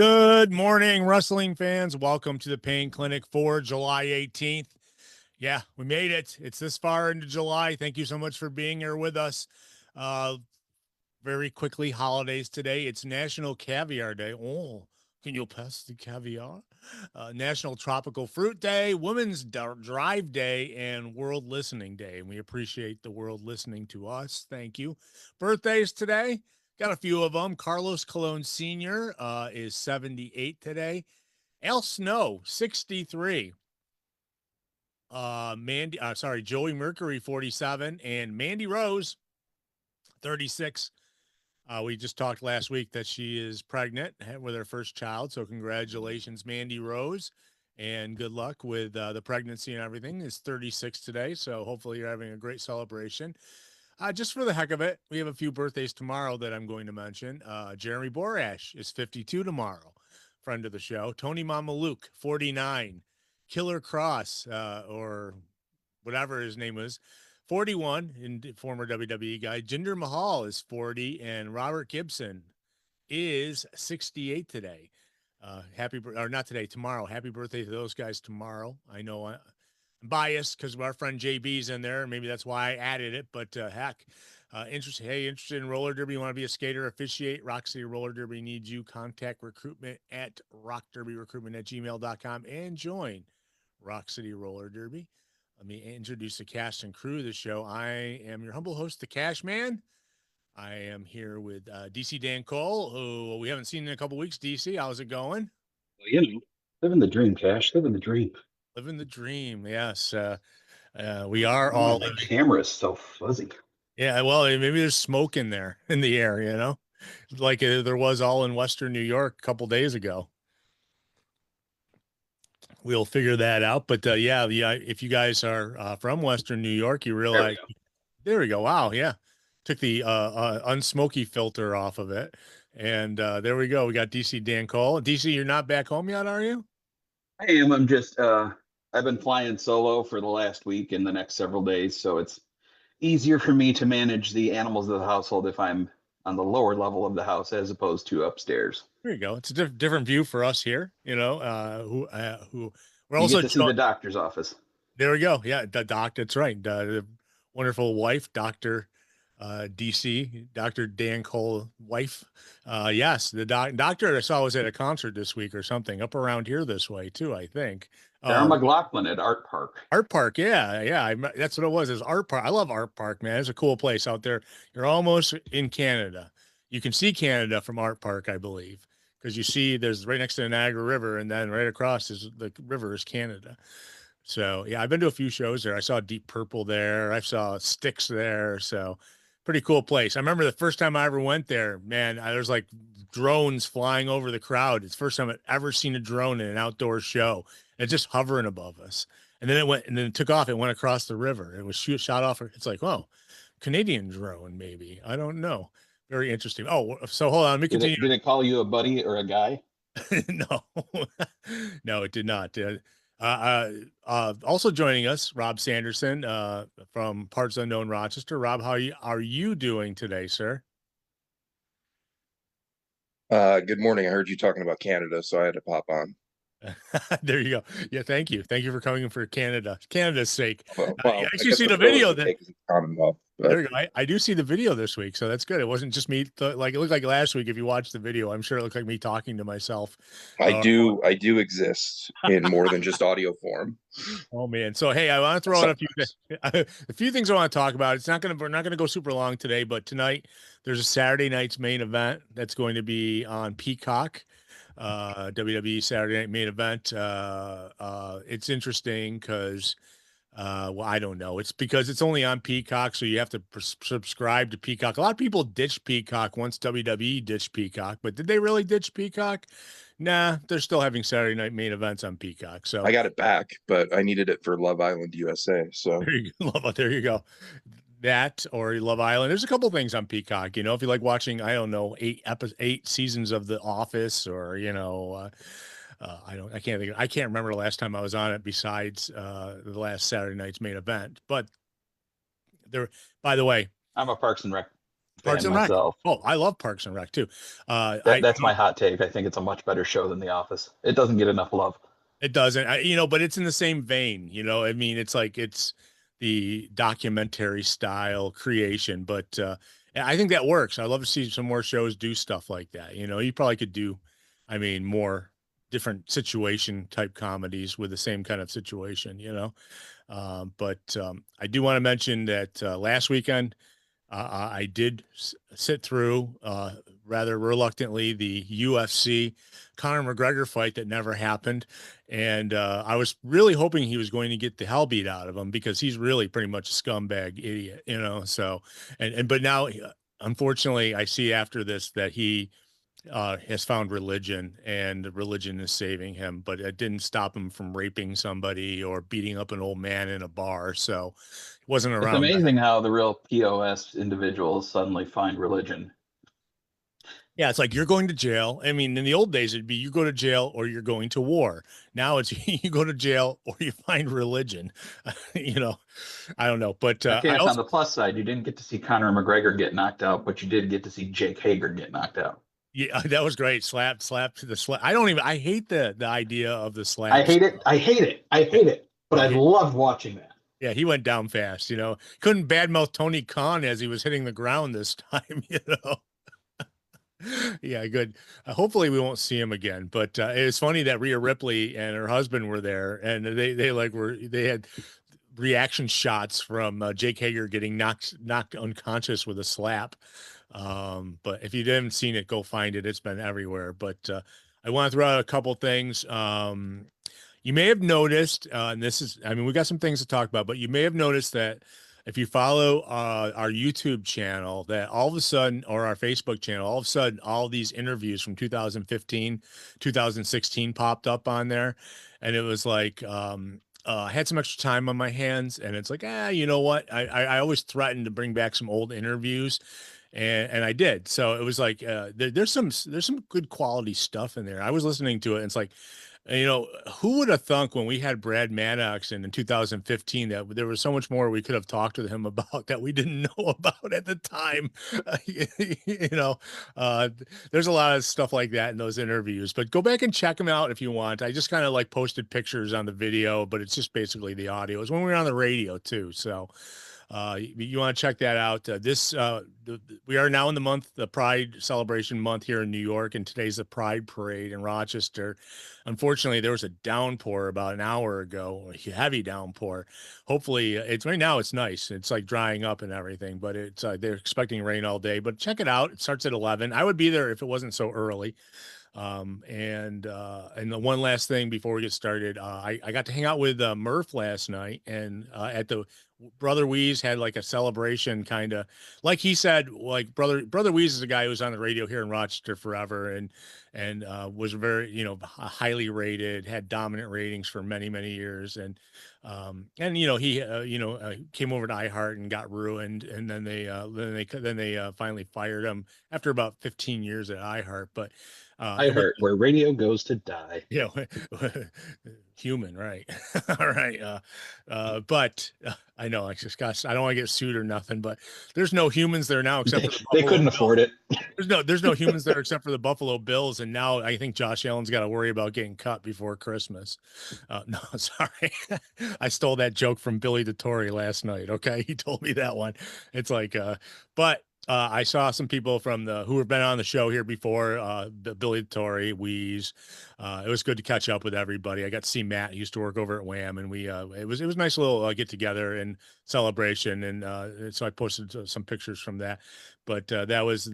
Good morning, wrestling fans. Welcome to the Pain Clinic for July 18th. Yeah, we made it. It's this far into July. Thank you so much for being here with us. Very quickly, holidays today. It's National Caviar Day. Oh, can you pass the caviar? National Tropical Fruit Day, Women's Drive Day, and World Listening Day. And we appreciate the world listening to us. Thank you. Birthdays today. Got a few of them. Carlos Colon Sr. Is 78 today. Al Snow, 63. Joey Mercury, 47. And Mandy Rose, 36. We just talked last week that she is pregnant with her first child. So congratulations, Mandy Rose. And good luck with the pregnancy and everything. It's 36 today. So hopefully you're having a great celebration. Just for the heck of it, we have a few birthdays tomorrow that I'm going to mention. Jeremy Borash is 52 tomorrow, friend of the show. Tony Mamaluke, 49. Killer Cross, or whatever his name was, 41, and former WWE guy. Jinder Mahal is 40, and Robert Gibson is 68 today. Not today, tomorrow. Happy birthday to those guys tomorrow. I know I'm biased because our friend JB's in there. Maybe that's why I added it, but heck, interested in roller derby? You want to be a skater, officiate? Rock City Roller Derby needs you. Contact recruitment at rockderbyrecruitment@gmail.com and join Rock City Roller Derby. Let me introduce the cast and crew of the show. I am your humble host, the Cash Man. I am here with DC Dan Cole, who we haven't seen in a couple weeks. DC, how's it going? Well, living the dream, Cash. Living the dream. Living the dream, yes. We are all. My camera is so fuzzy. Yeah, well, maybe there's smoke in there in the air, like there was all in Western New York a couple days ago. We'll figure that out. But yeah, if you guys are from Western New York, you realize there we go. Wow, yeah, took the unsmoky filter off of it, and there we go. We got DC Dan Cole. DC, you're not back home yet, are you? I am. I'm just. I've been flying solo for the last week and the next several days, so it's easier for me to manage the animals of the household if I'm on the lower level of the house as opposed to upstairs. There you go. It's a different view for us here. Who we're You also get to see the doctor's office. There we go. Yeah, the doc. That's right. The wonderful wife, Dr. DC, Dr. Dan Cole, wife. Yes, the doctor I saw was at a concert this week or something up around here this way too, I think. Sarah McLaughlin at Art Park. Art Park, yeah. That's what it was. Is Art Park. I love Art Park, man. It's a cool place out there. You're almost in Canada. You can see Canada from Art Park, I believe, because you see there's right next to the Niagara River, and then right across is the river is Canada. So yeah, I've been to a few shows there. I saw Deep Purple there. I saw Styx there. So pretty cool place. I remember the first time I ever went there, man, there's like drones flying over the crowd. It's the first time I've ever seen a drone in an outdoor show. It's just hovering above us. And then it took off. It went across the river. It was shot off. It's like, oh, Canadian drone, maybe. I don't know. Very interesting. Oh, so hold on. Let me continue. Did it call you a buddy or a guy? No, no, it did not. Also joining us, Rob Sanderson from Parts Unknown Rochester. Rob, how are you doing today, sir? Good morning. I heard you talking about Canada, so I had to pop on. There you go. Yeah, thank you. Thank you for coming in for Canada's sake. Well, I actually see the video that there you go. I I do see the video this week, so that's good. It wasn't just me. Like it looked like last week. If you watched the video, I'm sure it looked like me talking to myself. I do exist in more than just audio form. Oh man. So hey, I want to throw out a few things I want to talk about. We're not gonna go super long today, but tonight there's a Saturday night's main event that's going to be on Peacock. WWE Saturday Night Main Event. It's interesting because, well, I don't know. It's because it's only on Peacock, so you have to subscribe to Peacock. A lot of people ditched Peacock once WWE ditched Peacock, but did they really ditch Peacock? Nah, they're still having Saturday Night Main Events on Peacock. So I got it back, but I needed it for Love Island USA. So there you go. That or Love Island. There's a couple things on Peacock, if you like watching, I don't know, 8 seasons of The Office, or I can't remember the last time I was on it besides the last Saturday night's main event. But there, by the way, I'm a Parks and Rec Parks fan and Rec. myself. Oh, I love Parks and Rec too. That's my hot take. I think it's a much better show than The Office. It doesn't get enough love. It doesn't, but it's in the same vein, I mean, it's like it's the documentary style creation, but I think that works. I'd love to see some more shows do stuff like that. You probably could do, I mean, more different situation type comedies with the same kind of situation. But I do want to mention that last weekend, I did sit through rather reluctantly the UFC Conor McGregor fight that never happened. And I was really hoping he was going to get the hell beat out of him because he's really pretty much a scumbag idiot, So, but now, unfortunately, I see after this that he has found religion and religion is saving him, but it didn't stop him from raping somebody or beating up an old man in a bar. So it wasn't It's around. amazing how the real POS individuals suddenly find religion. Yeah, it's like you're going to jail. I mean, in the old days, it'd be you go to jail or you're going to war. Now it's you go to jail or you find religion. I don't know. But I I guess on also, the plus side, you didn't get to see Conor McGregor get knocked out, but you did get to see Jake Hager get knocked out. yeah, that was great. Slap to the slap. I hate the idea of the slap. I hate it. I hate it. I hate it. But I loved watching that. Yeah, he went down fast, Couldn't badmouth Tony Khan as he was hitting the ground this time, Yeah, good. Hopefully we won't see him again. But it's funny that Rhea Ripley and her husband were there, and they had reaction shots from Jake Hager getting knocked unconscious with a slap. But if you haven't seen it, go find it. It's been everywhere. But I want to throw out a couple things. You may have noticed, and we got some things to talk about, but you may have noticed that if you follow our YouTube channel, that all of a sudden, or our Facebook channel, all of a sudden, all these interviews from 2015, 2016 popped up on there. And it was like, I had some extra time on my hands, and it's like, you know what? I always threatened to bring back some old interviews. And I did. So it was like, there's some good quality stuff in there. I was listening to it, and it's like, who would have thunk when we had Brad Maddox in 2015 that there was so much more we could have talked to him about that we didn't know about at the time? There's a lot of stuff like that in those interviews, but go back and check them out if you want. I just kind of like posted pictures on the video, but it's just basically the audio. It was when we were on the radio too. So you want to check that out. We are now in the Pride celebration month here in New York, and today's the Pride Parade in Rochester. Unfortunately, there was a downpour about an hour ago, a heavy downpour. Hopefully, right now it's nice. It's like drying up and everything, but they're expecting rain all day. But check it out. It starts at 11. I would be there if it wasn't so early. And the one last thing before we get started, I got to hang out with Murph last night, and at the Brother Weeze had like a celebration, kind of like he said, like Brother Weeze is a guy who was on the radio here in Rochester forever, and was very, highly rated, had dominant ratings for many, many years. And he came over to iHeart and got ruined. And then they finally fired him after about 15 years at iHeart. But iHeart, where radio goes to die. Yeah. Human. Right. All right. But I know, I don't want to get sued or nothing, but there's no humans there now except for they couldn't afford it. There's no humans there except for the Buffalo Bills. And now I think Josh Allen's got to worry about getting cut before Christmas. No, sorry. I stole that joke from Billy DeTore last night. Okay. He told me that one. It's like, but I saw some people from who have been on the show here before, Billy DeTore, Weeze. It was good to catch up with everybody. I got to see Matt, who used to work over at Wham, and it was a nice little get together and celebration. And so I posted some pictures from that. But that was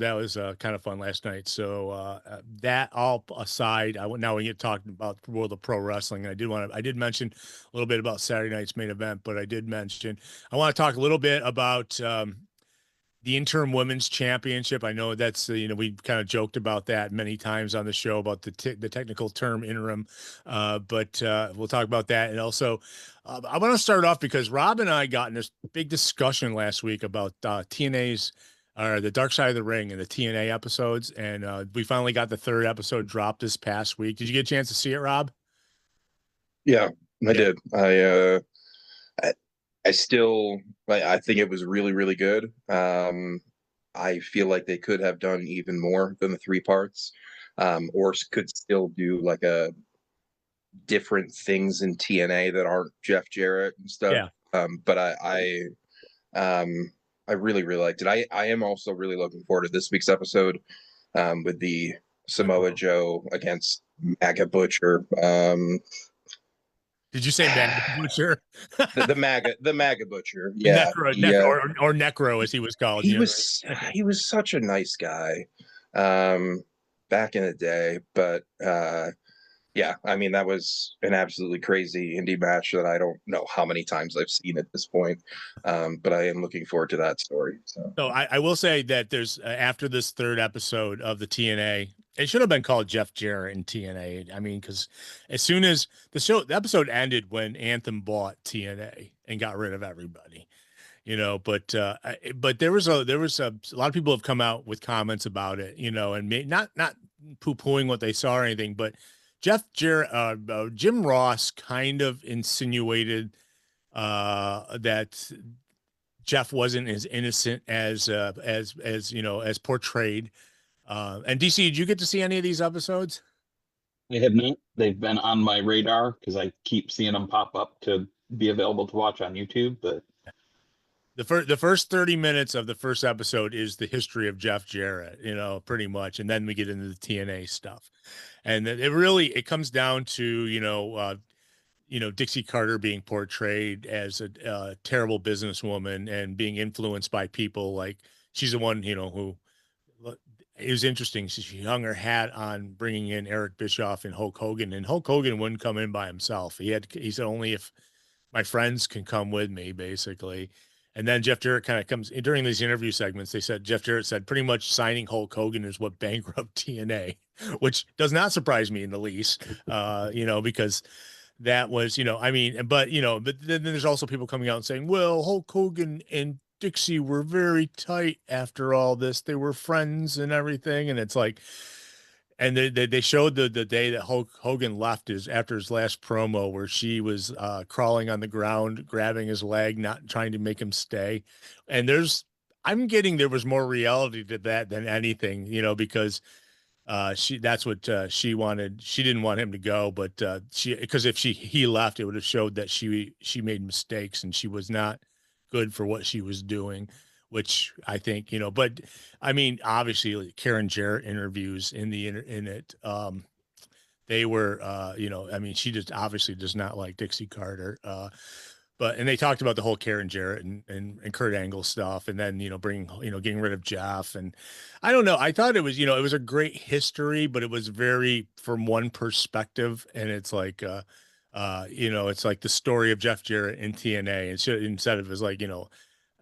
kind of fun last night. So that all aside, now we get talking about the world of pro wrestling. I did mention a little bit about Saturday night's main event, but I want to talk a little bit about the interim women's championship. I know that's, we kind of joked about that many times on the show about the technical term interim, but we'll talk about that. And also, I want to start off because Rob and I got in this big discussion last week about TNA's, or the Dark Side of the Ring and the TNA episodes. And we finally got the third episode dropped this past week. Did you get a chance to see it, Rob? Yeah, I did. I still, I think it was really, really good. I feel like they could have done even more than the 3 parts, or could still do like a different things in TNA that aren't Jeff Jarrett and stuff. Yeah. But I really, really liked it. I am also really looking forward to this week's episode, with the Samoa Joe against MAGA Butcher. Did you say Magna Butcher? The MAGA Butcher. Yeah. Or Necro, as he was called. He was such a nice guy, back in the day. But yeah, I mean, that was an absolutely crazy indie match that I don't know how many times I've seen at this point. But I am looking forward to that story. So I will say that there's after this third episode of the TNA, it should have been called Jeff Jarrett and TNA. I mean, because as soon as the episode ended when Anthem bought TNA and got rid of everybody, but there was a lot of people have come out with comments about it, and not poo-pooing what they saw or anything, but Jeff Jarrett, Jim Ross kind of insinuated that Jeff wasn't as innocent as portrayed. And DC, did you get to see any of these episodes? I have not. They've been on my radar because I keep seeing them pop up to be available to watch on YouTube. But the first 30 minutes of the first episode is the history of Jeff Jarrett, pretty much, and then we get into the TNA stuff, and it comes down to Dixie Carter being portrayed as a terrible businesswoman and being influenced by people like she's the one, who it was interesting. She hung her hat on bringing in Eric Bischoff and Hulk Hogan, and Hulk Hogan wouldn't come in by himself. He said, only if my friends can come with me, basically. And then Jeff Jarrett kind of comes during these interview segments. They said, Jeff Jarrett said pretty much signing Hulk Hogan is what bankrupt TNA, which does not surprise me in the least, because that was, but then there's also people coming out and saying, well, Hulk Hogan and Dixie were very tight after all this. They were friends and everything. And it's like, and they showed the day that Hulk Hogan left after his last promo where she was crawling on the ground, grabbing his leg, not trying to make him stay. And I'm getting there was more reality to that than anything, because that's what she wanted. She didn't want him to go, but because if he left, it would have showed that she made mistakes and she was not good for what she was doing, which I think, but I mean, obviously Karen Jarrett interviews in it. They were, I mean, she just obviously does not like Dixie Carter. And they talked about the whole Karen Jarrett and Kurt Angle stuff, and then, getting rid of Jeff. And I don't know. I thought it was, it was a great history, but it was very from one perspective. And it's like, it's like the story of Jeff Jarrett in TNA instead of as like,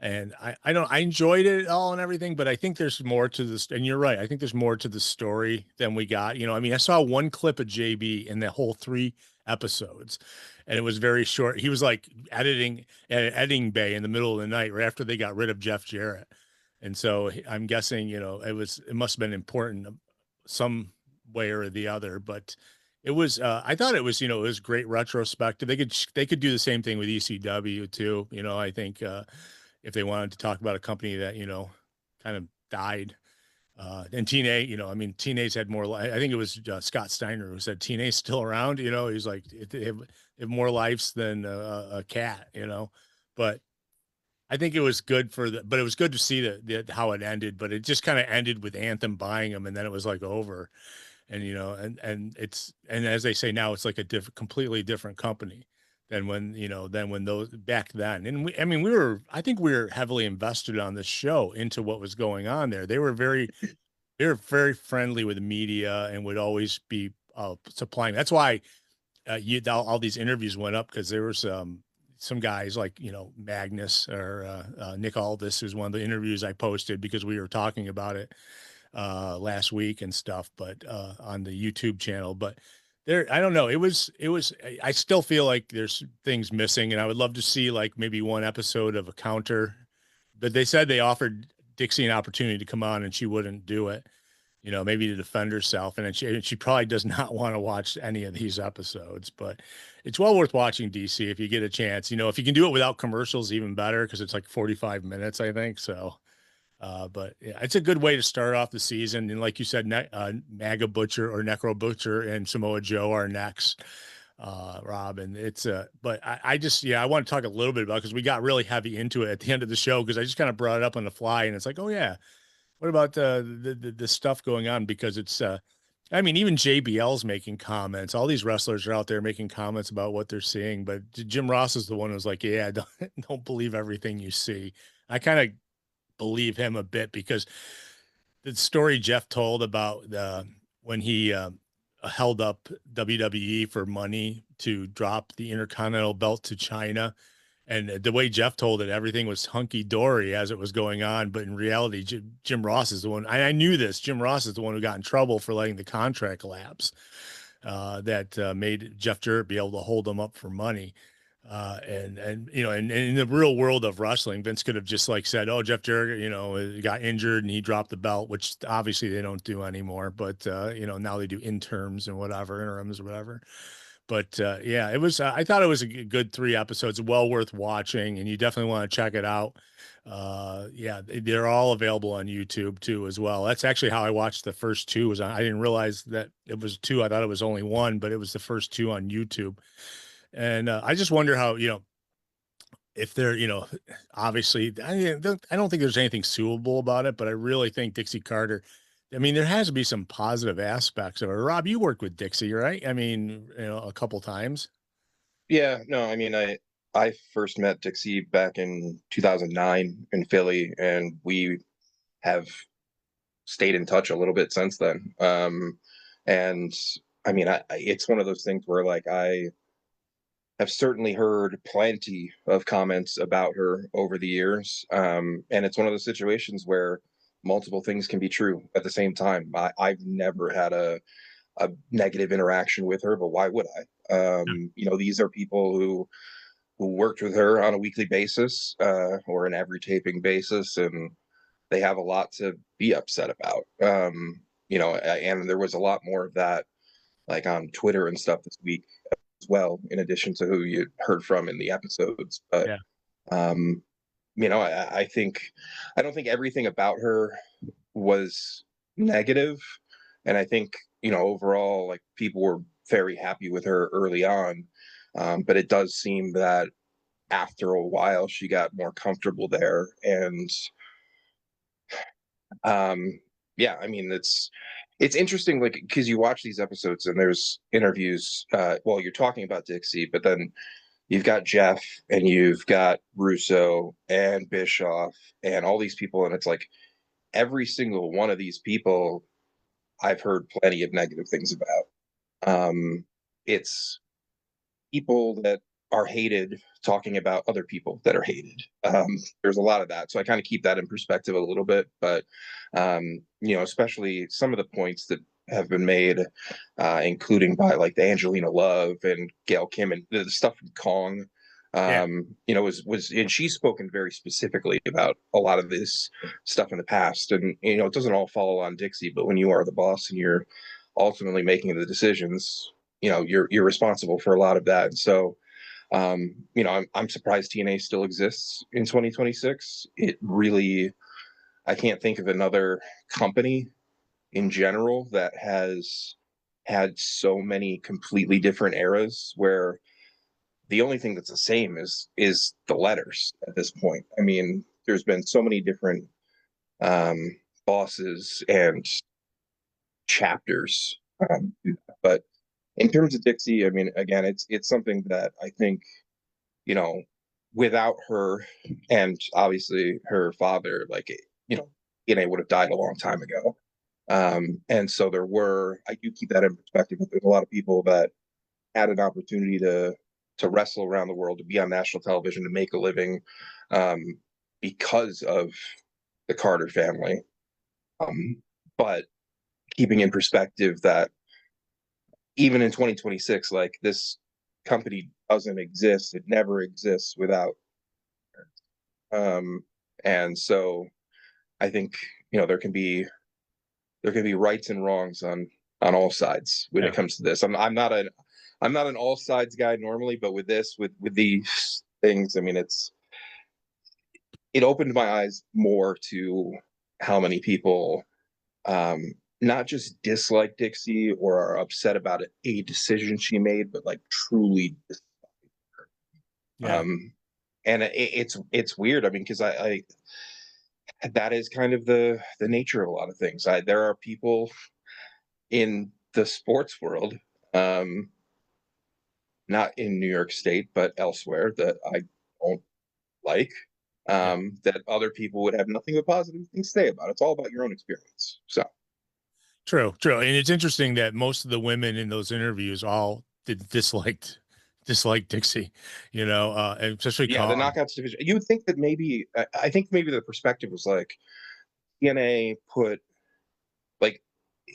and I enjoyed it all and everything, but I think there's more to this. And you're right. I think there's more to the story than we got. I mean, I saw one clip of JB in the whole 3 episodes, and it was very short. He was like editing bay in the middle of the night right after they got rid of Jeff Jarrett. And so I'm guessing, it must have been important some way or the other, but it was, I thought it was, it was great retrospective. They could do the same thing with ECW too. I think, if they wanted to talk about a company that, kind of died, and TNA, I mean, TNA's had more, I think it was Scott Steiner who said TNA's still around, he's like, they have more lives than a cat, but I think it was good but it was good to see how it ended, but it just kind of ended with Anthem buying them. And then it was like over. And, and as they say now, it's like a completely different company than when those back then. And I think we were heavily invested on this show into what was going on there. They were very friendly with the media and would always be supplying. That's why all these interviews went up, because there were some guys like, Magnus or Nick Aldis, who's one of the interviews I posted because we were talking about it last week and stuff, but on the YouTube channel. But I don't know. I still feel like there's things missing, and I would love to see like maybe one episode of a counter. But they said they offered Dixie an opportunity to come on and she wouldn't do it, maybe to defend herself. And she probably does not want to watch any of these episodes, but it's well worth watching, DC, if you get a chance. If you can do it without commercials, even better, because it's like 45 minutes, I think. So But yeah, it's a good way to start off the season. And like you said, MAGA Butcher or Necro Butcher and Samoa Joe are next, Rob. And it's but I just, I want to talk a little bit about, because we got really heavy into it at the end of the show, because I just kind of brought it up on the fly, and it's like, oh yeah, what about the stuff going on? Because it's I mean, even JBL's making comments. All these wrestlers are out there making comments about what they're seeing, but Jim Ross is the one who's like, yeah, don't believe everything you see. I kind of believe him a bit, because the story Jeff told about when he held up WWE for money to drop the Intercontinental belt to China. And the way Jeff told it, everything was hunky dory as it was going on. But in reality, Jim Ross is the one. I knew this. Jim Ross is the one who got in trouble for letting the contract lapse, that made Jeff Jarrett be able to hold him up for money. And in the real world of wrestling, Vince could have just like said, oh, Jeff Jarrett, got injured and he dropped the belt, which obviously they don't do anymore. But, now they do interims and whatever, interims or whatever. But yeah, it was, I thought it was a good 3 episodes, well worth watching, and you definitely want to check it out. Yeah, they're all available on YouTube too, as well. That's actually how I watched the first 2. I didn't realize that it was 2. I thought it was only 1, but it was the first 2 on YouTube. And I just wonder how, if they're, obviously, I don't think there's anything suable about it, but I really think Dixie Carter, I mean, there has to be some positive aspects of it. Rob, you worked with Dixie, right? I mean, a couple times. Yeah, no, I mean, I first met Dixie back in 2009 in Philly, and we have stayed in touch a little bit since then. And I mean, it's one of those things where like I have certainly heard plenty of comments about her over the years. And it's one of those situations where multiple things can be true at the same time. I've never had a negative interaction with her, but why would I? These are people who worked with her on a weekly basis, or an every taping basis, and they have a lot to be upset about. And there was a lot more of that, like on Twitter and stuff this week as well, in addition to who you heard from in the episodes. But Yeah. I think I don't think everything about her was negative, and I think overall, like, people were very happy with her early on. But it does seem that after a while she got more comfortable there, and yeah, I mean, it's interesting, like, because you watch these episodes and there's interviews, well, you're talking about Dixie, but then you've got Jeff and you've got Russo and Bischoff and all these people, and it's like every single one of these people I've heard plenty of negative things about. It's people that are hated talking about other people that are hated. There's a lot of that, so I kind of keep that in perspective a little bit. But especially some of the points that have been made, including by like the Angelina Love and Gail Kim and the stuff from Kong. Yeah. Was and she's spoken very specifically about a lot of this stuff in the past, and it doesn't all fall on Dixie, but when you are the boss and you're ultimately making the decisions, you're responsible for a lot of that. And so I'm surprised TNA still exists in 2026. It really, I can't think of another company in general that has had so many completely different eras where the only thing that's the same is the letters at this point. I mean, there's been so many different bosses and chapters, but in terms of Dixie, I mean, again, it's something that I think, without her and obviously her father, like, TNA would have died a long time ago. And so I do keep that in perspective. There's a lot of people that had an opportunity to wrestle around the world, to be on national television, to make a living, because of the Carter family. But keeping in perspective that even in 2026, like, this company doesn't exist. It never exists without. And so I think, there can be rights and wrongs on all sides when it comes to this. I'm not an all sides guy normally, but with these things, I mean, it opened my eyes more to how many people not just dislike Dixie or are upset about a decision she made, but like truly. Yeah. And it's weird. I mean, because I that is kind of the nature of a lot of things. There are people in the sports world, not in New York State, but elsewhere, that I don't like, that other people would have nothing but positive things to say about. It's all about your own experience. So True. And it's interesting that most of the women in those interviews all disliked Dixie, and especially yeah, the Khan. knockouts division. You would think that maybe I think maybe the perspective was like TNA put like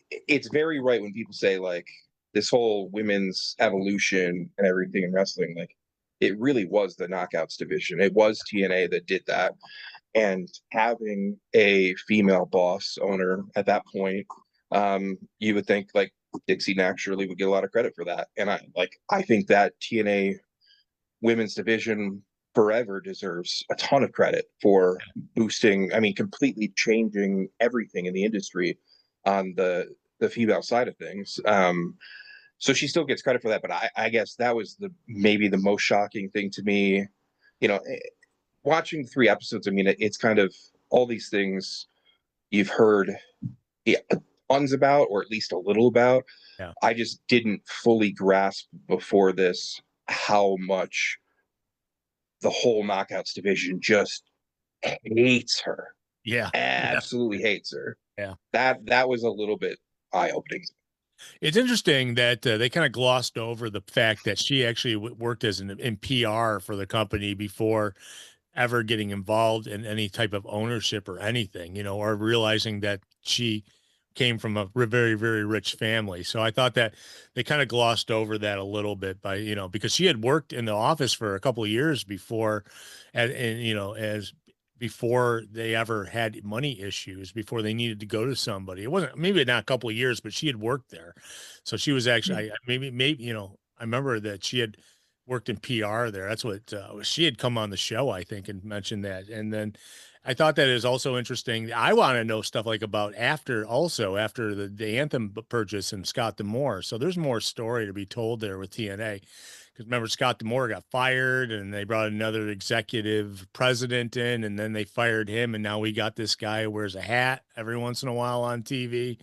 it's very right when people say like this whole women's evolution and everything in wrestling, like it really was the knockouts division. It was TNA that did that. And having a female boss owner at that point, you would think like Dixie naturally would get a lot of credit for that. And I think that TNA women's division forever deserves a ton of credit for boosting, I mean, completely changing everything in the industry on the female side of things. So she still gets credit for that, but I guess that was maybe the most shocking thing to me. Watching 3 episodes, I mean, it's kind of all these things you've heard tons about, or at least a little about. Yeah. I just didn't fully grasp before this how much the whole knockouts division just hates her. Yeah. Absolutely hates her. Yeah. That was a little bit eye-opening. It's interesting that they kind of glossed over the fact that she actually worked as in PR for the company before ever getting involved in any type of ownership or anything, or realizing that she came from a very, very rich family. So I thought that they kind of glossed over that a little bit by, because she had worked in the office for a couple of years before, as before they ever had money issues, before they needed to go to somebody. It wasn't, maybe not a couple of years, but she had worked there. So she was actually, maybe, I remember that she had worked in PR there. That's what she had come on the show, I think, and mentioned that. And then I thought that is also interesting. I want to know stuff like about after the Anthem purchase and Scott D'Amore. So there's more story to be told there with TNA. Because remember, Scott D'Amore got fired and they brought another executive president in, and then they fired him. And now we got this guy who wears a hat every once in a while on TV.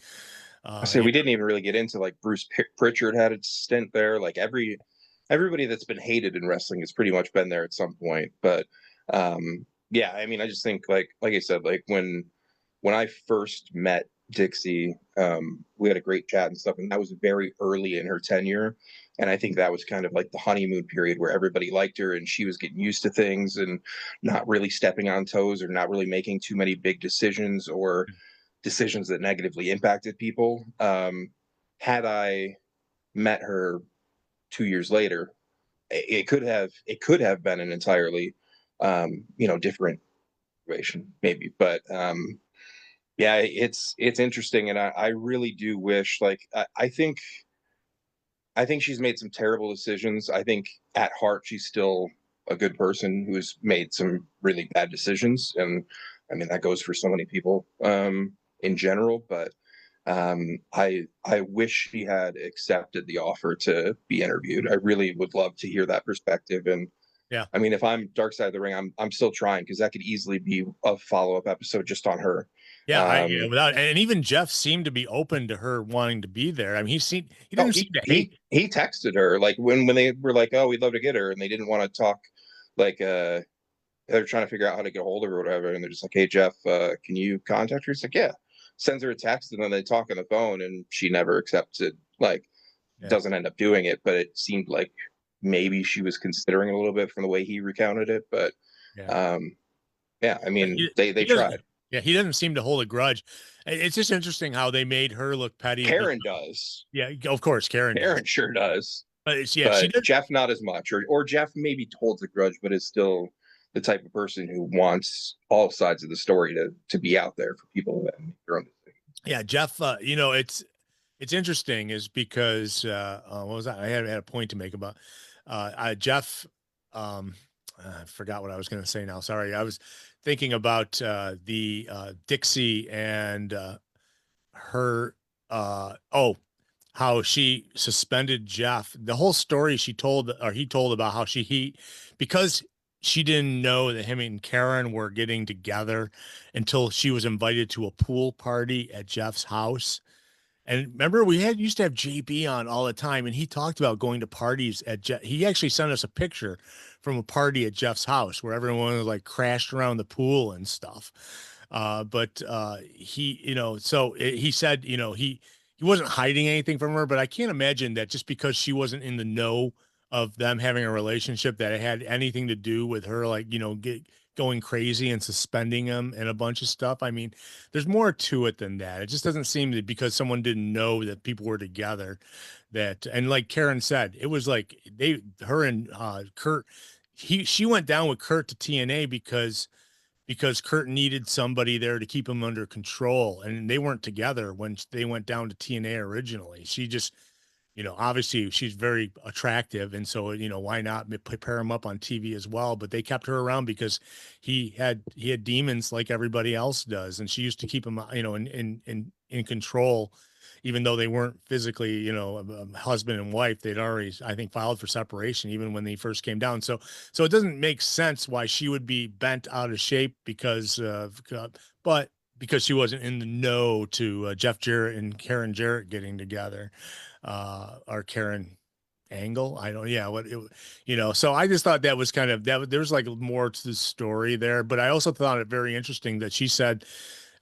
So we didn't even really get into like Bruce Pritchard had a stint there. Like everybody that's been hated in wrestling has pretty much been there at some point. But yeah, I mean, I just think like I said, like when I first met Dixie, we had a great chat and stuff, and that was very early in her tenure. And I think that was kind of like the honeymoon period where everybody liked her and she was getting used to things and not really stepping on toes or not really making too many big decisions or decisions that negatively impacted people. Had I met her 2 years later, it could have been an entirely different situation maybe. But yeah, it's interesting, and I really do wish, like I think she's made some terrible decisions. I think at heart she's still a good person who's made some really bad decisions, and I mean that goes for so many people in general. But I wish she had accepted the offer to be interviewed. I really would love to hear that perspective. And yeah, I mean, if I'm Dark Side of the Ring, I'm still trying, because that could easily be a follow-up episode just on her. yeah, and even Jeff seemed to be open to her wanting to be there. I mean, he didn't seem to hate. He texted her like when they were like, "Oh, we'd love to get her," and they didn't want to talk. Like they're trying to figure out how to get a hold of her or whatever, and they're just like, "Hey, Jeff, can you contact her?" He's like, "Yeah." Sends her a text, and then they talk on the phone, and she never accepts it. Like, doesn't end up doing it, but it seemed like maybe she was considering it a little bit from the way he recounted it. But yeah, I mean, they tried. Yeah, he doesn't seem to hold a grudge. It's just interesting how they made her look petty. Karen does. Yeah, of course, Karen sure does. But she does. Jeff not as much, or Jeff maybe holds a grudge, but is still the type of person who wants all sides of the story to be out there for people that make their own decisions. Yeah, Jeff. It's interesting is because what was that? I had a point to make about Jeff. I forgot what I was going to say now. Sorry. I was thinking about the Dixie and her how she suspended Jeff. The whole story she told, or he told, about how because she didn't know that him and Karen were getting together until she was invited to a pool party at Jeff's house. And remember, used to have JB on all the time, and he talked about going to parties at Jeff. He actually sent us a picture from a party at Jeff's house where everyone was like crashed around the pool and stuff. But he, he said, he wasn't hiding anything from her, but I can't imagine that just because she wasn't in the know of them having a relationship, that it had anything to do with her, like, going crazy and suspending him and a bunch of stuff. I mean, there's more to it than that. It just doesn't seem that because someone didn't know that people were together, that, and like Karen said, it was like her and Kurt, she went down with Kurt to TNA because Kurt needed somebody there to keep him under control, and they weren't together when they went down to TNA originally. She just, obviously she's very attractive, and so, why not pair him up on TV as well? But they kept her around because he had demons like everybody else does, and she used to keep him, in control, even though they weren't physically, husband and wife. They'd already, I think, filed for separation even when they first came down. So it doesn't make sense why she would be bent out of shape because but because she wasn't in the know to Jeff Jarrett and Karen Jarrett getting together, or Karen Angle. I don't, yeah, so I just thought that was kind of, there's like more to the story there, but I also thought it very interesting that she said,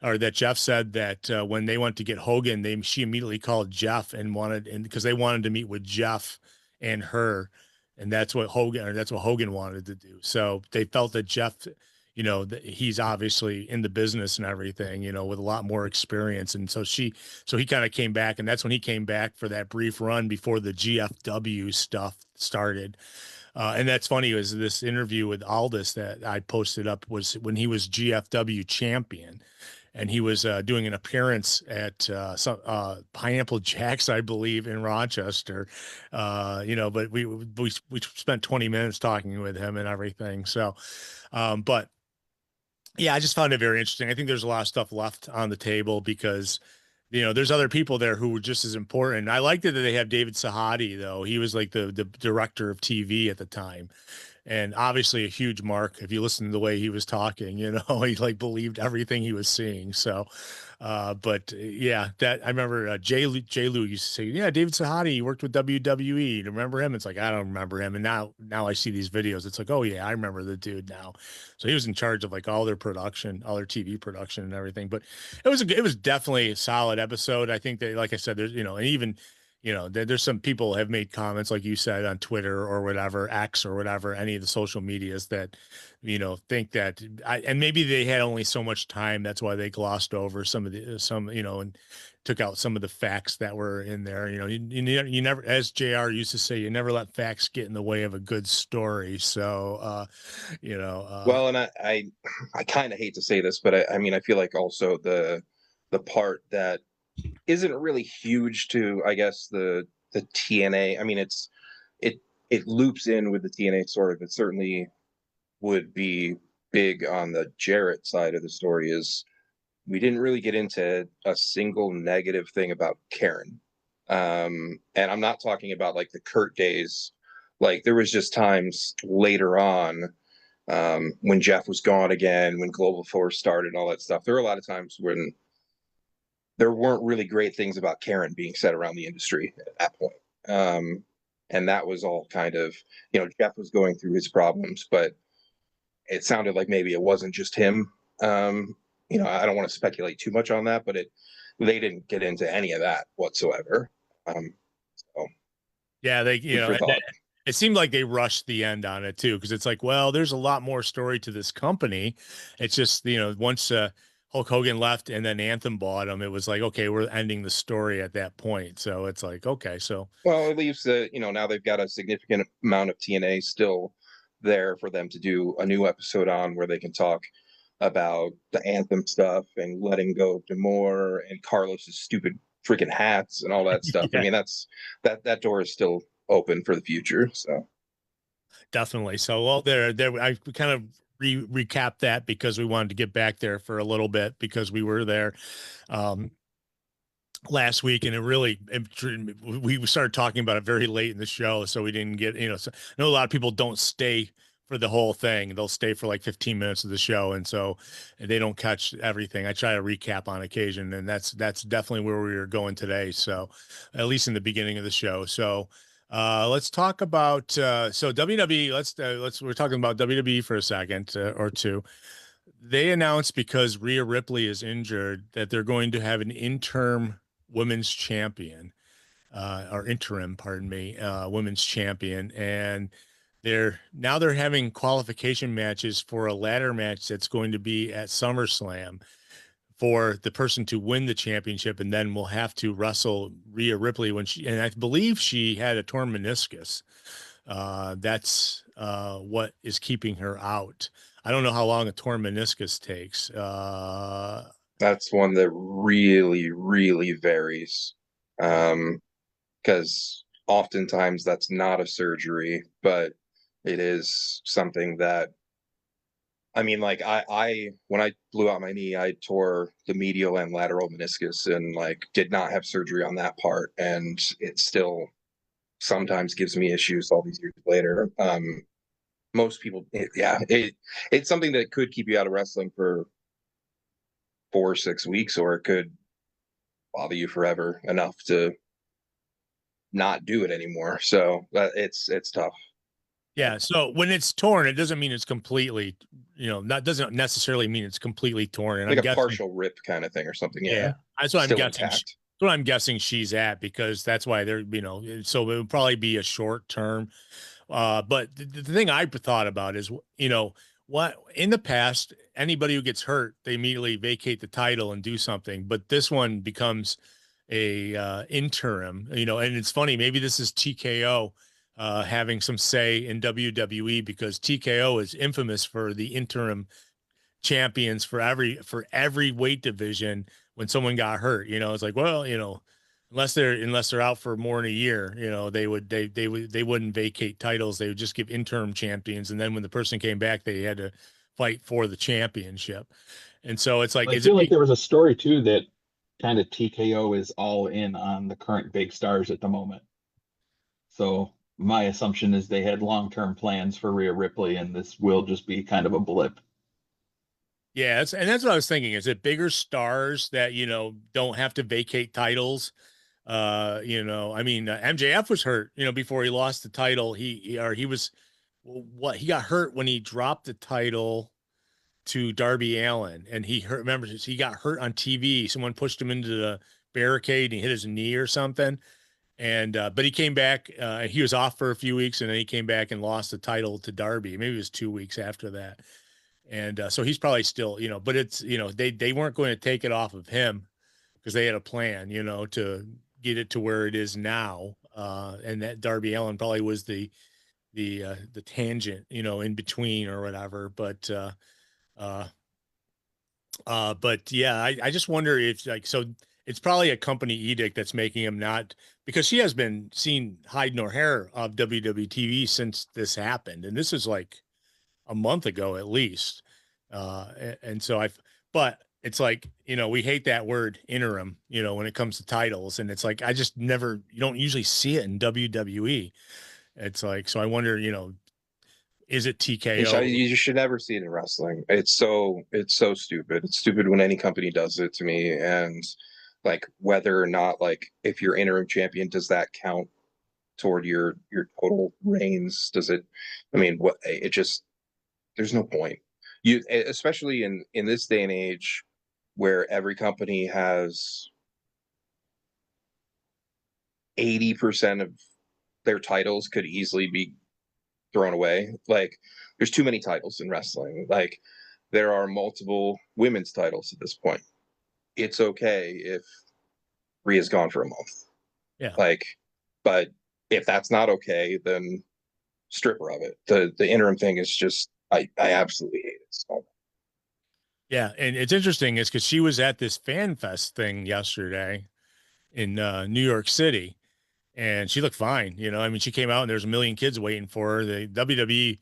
or that Jeff said, that when they went to get Hogan, she immediately called Jeff and because they wanted to meet with Jeff and her, and that's what Hogan wanted to do. So they felt that Jeff, he's obviously in the business and everything, with a lot more experience. And so he kind of came back, and that's when he came back for that brief run before the GFW stuff started. And that's funny, was this interview with Aldis that I posted up was when he was GFW champion, and he was doing an appearance at some Pineapple Jack's, I believe, in Rochester. But we spent 20 minutes talking with him and everything. So, but yeah, I just found it very interesting. I think there's a lot of stuff left on the table because, there's other people there who were just as important. I liked it that they have David Sahadi, though. He was like the director of TV at the time. And obviously a huge mark. If you listen to the way he was talking, he like believed everything he was seeing. So, but yeah, that I remember Jay Lou used to say, yeah, David Sahadi, he worked with WWE. You remember him? It's like, I don't remember him. And now I see these videos. It's like, oh yeah, I remember the dude now. So he was in charge of like all their production, all their TV production and everything. But it was definitely a solid episode. I think that, like I said, there's, and even, there's some people have made comments, like you said, on Twitter or whatever, X or whatever, any of the social medias that, think that and maybe they had only so much time. That's why they glossed over and took out some of the facts that were in there. You never, as JR used to say, you never let facts get in the way of a good story. So, well, and I kind of hate to say this, but I mean, I feel like also the part that isn't really huge to, I guess, the TNA. I mean, it loops in with the TNA sort of. It certainly would be big on the Jarrett side of the story. Is we didn't really get into a single negative thing about Karen, and I'm not talking about like the Kurt days. Like there was just times later on when Jeff was gone again, when Global Force started, and all that stuff. There were a lot of times when there weren't really great things about Karen being said around the industry at that point. And that was all kind of, Jeff was going through his problems, but it sounded like maybe it wasn't just him. I don't want to speculate too much on that, but they didn't get into any of that whatsoever. So yeah, it seemed like they rushed the end on it too. Cause it's like, well, there's a lot more story to this company. It's just, once, Hulk Hogan left and then Anthem bought him, it was like, okay, we're ending the story at that point. So it's like, okay, so. Well, it leaves now they've got a significant amount of TNA still there for them to do a new episode on where they can talk about the Anthem stuff and letting go to more and Carlos's stupid freaking hats and all that stuff. Yeah. I mean, that door is still open for the future. So. Definitely. So, well, I kind of recapped that because we wanted to get back there for a little bit because we were there um, last week, and we started talking about it very late in the show, so we didn't get, so I know a lot of people don't stay for the whole thing. They'll stay for like 15 minutes of the show, and so they don't catch everything. I try to recap on occasion, and that's definitely where we were going today. So, at least in the beginning of the show. So, let's talk about so WWE. We're talking about WWE for a second or two. They announced, because Rhea Ripley is injured, that they're going to have an interim women's champion, or interim, pardon me, women's champion, and they're having qualification matches for a ladder match that's going to be at SummerSlam for the person to win the championship, and then we'll have to wrestle Rhea Ripley and I believe she had a torn meniscus. That's what is keeping her out. I don't know how long a torn meniscus takes. That's one that really, really varies. Because oftentimes that's not a surgery, but it is something that, I mean, like I when I blew out my knee, I tore the medial and lateral meniscus and like did not have surgery on that part. And it still sometimes gives me issues all these years later. Most people, it's something that could keep you out of wrestling for 4 or 6 weeks, or it could bother you forever enough to not do it anymore. So it's tough. Yeah. So when it's torn, it doesn't mean it's completely, doesn't necessarily mean it's completely torn. And Like I'm a guessing, partial rip kind of thing or something. yeah, Yeah. that's what I'm Still guessing. intact. That's what I'm guessing she's at, because that's why they're, so it would probably be a short term. But the thing I thought about is, what in the past, anybody who gets hurt, they immediately vacate the title and do something. But this one becomes a interim, and it's funny. Maybe this is TKO having some say in WWE, because TKO is infamous for the interim champions for every weight division. When someone got hurt, it's like, well, unless they're out for more than a year, they wouldn't vacate titles. They would just give interim champions, and then when the person came back, they had to fight for the championship. And so it's like, I feel like there was a story too that kind of TKO is all in on the current big stars at the moment. So my assumption is they had long-term plans for Rhea Ripley, and this will just be kind of a blip. Yeah, that's what I was thinking. Is it bigger stars that, don't have to vacate titles? I mean, MJF was hurt, before he lost the title. He was, he got hurt when he dropped the title to Darby Allin, and remember, he got hurt on TV. Someone pushed him into the barricade and he hit his knee or something. And but he came back. He was off for a few weeks, and then he came back and lost the title to Darby. Maybe it was 2 weeks after that. And so he's probably still, but it's, they weren't going to take it off of him, because they had a plan, to get it to where it is now. And that Darby Allin probably was the tangent, in between or whatever. But yeah, I just wonder if, like, so it's probably a company edict that's making him not, because she has been seen hide nor hair of WWE TV since this happened. And this is like a month ago, at least. And so but it's like, we hate that word interim, when it comes to titles. And it's like, you don't usually see it in WWE. It's like, so I wonder, is it TKO? You should never see it in wrestling. It's so stupid. It's stupid when any company does it to me. And like, whether or not, like, if you're interim champion, does that count toward your total reigns? Does it? I mean, what? It just, there's no point. You, especially in this day and age, where every company has 80% of their titles could easily be thrown away. Like, there's too many titles in wrestling. Like, there are multiple women's titles at this point. It's okay if Rhea's gone for a month. Yeah. Like, but if that's not okay, then strip her of it. The interim thing is just, I absolutely hate it. So. Yeah. And it's interesting is because she was at this fan fest thing yesterday in New York City. and she looked fine. You know, I mean, she came out and there's a million kids waiting for her. The WWE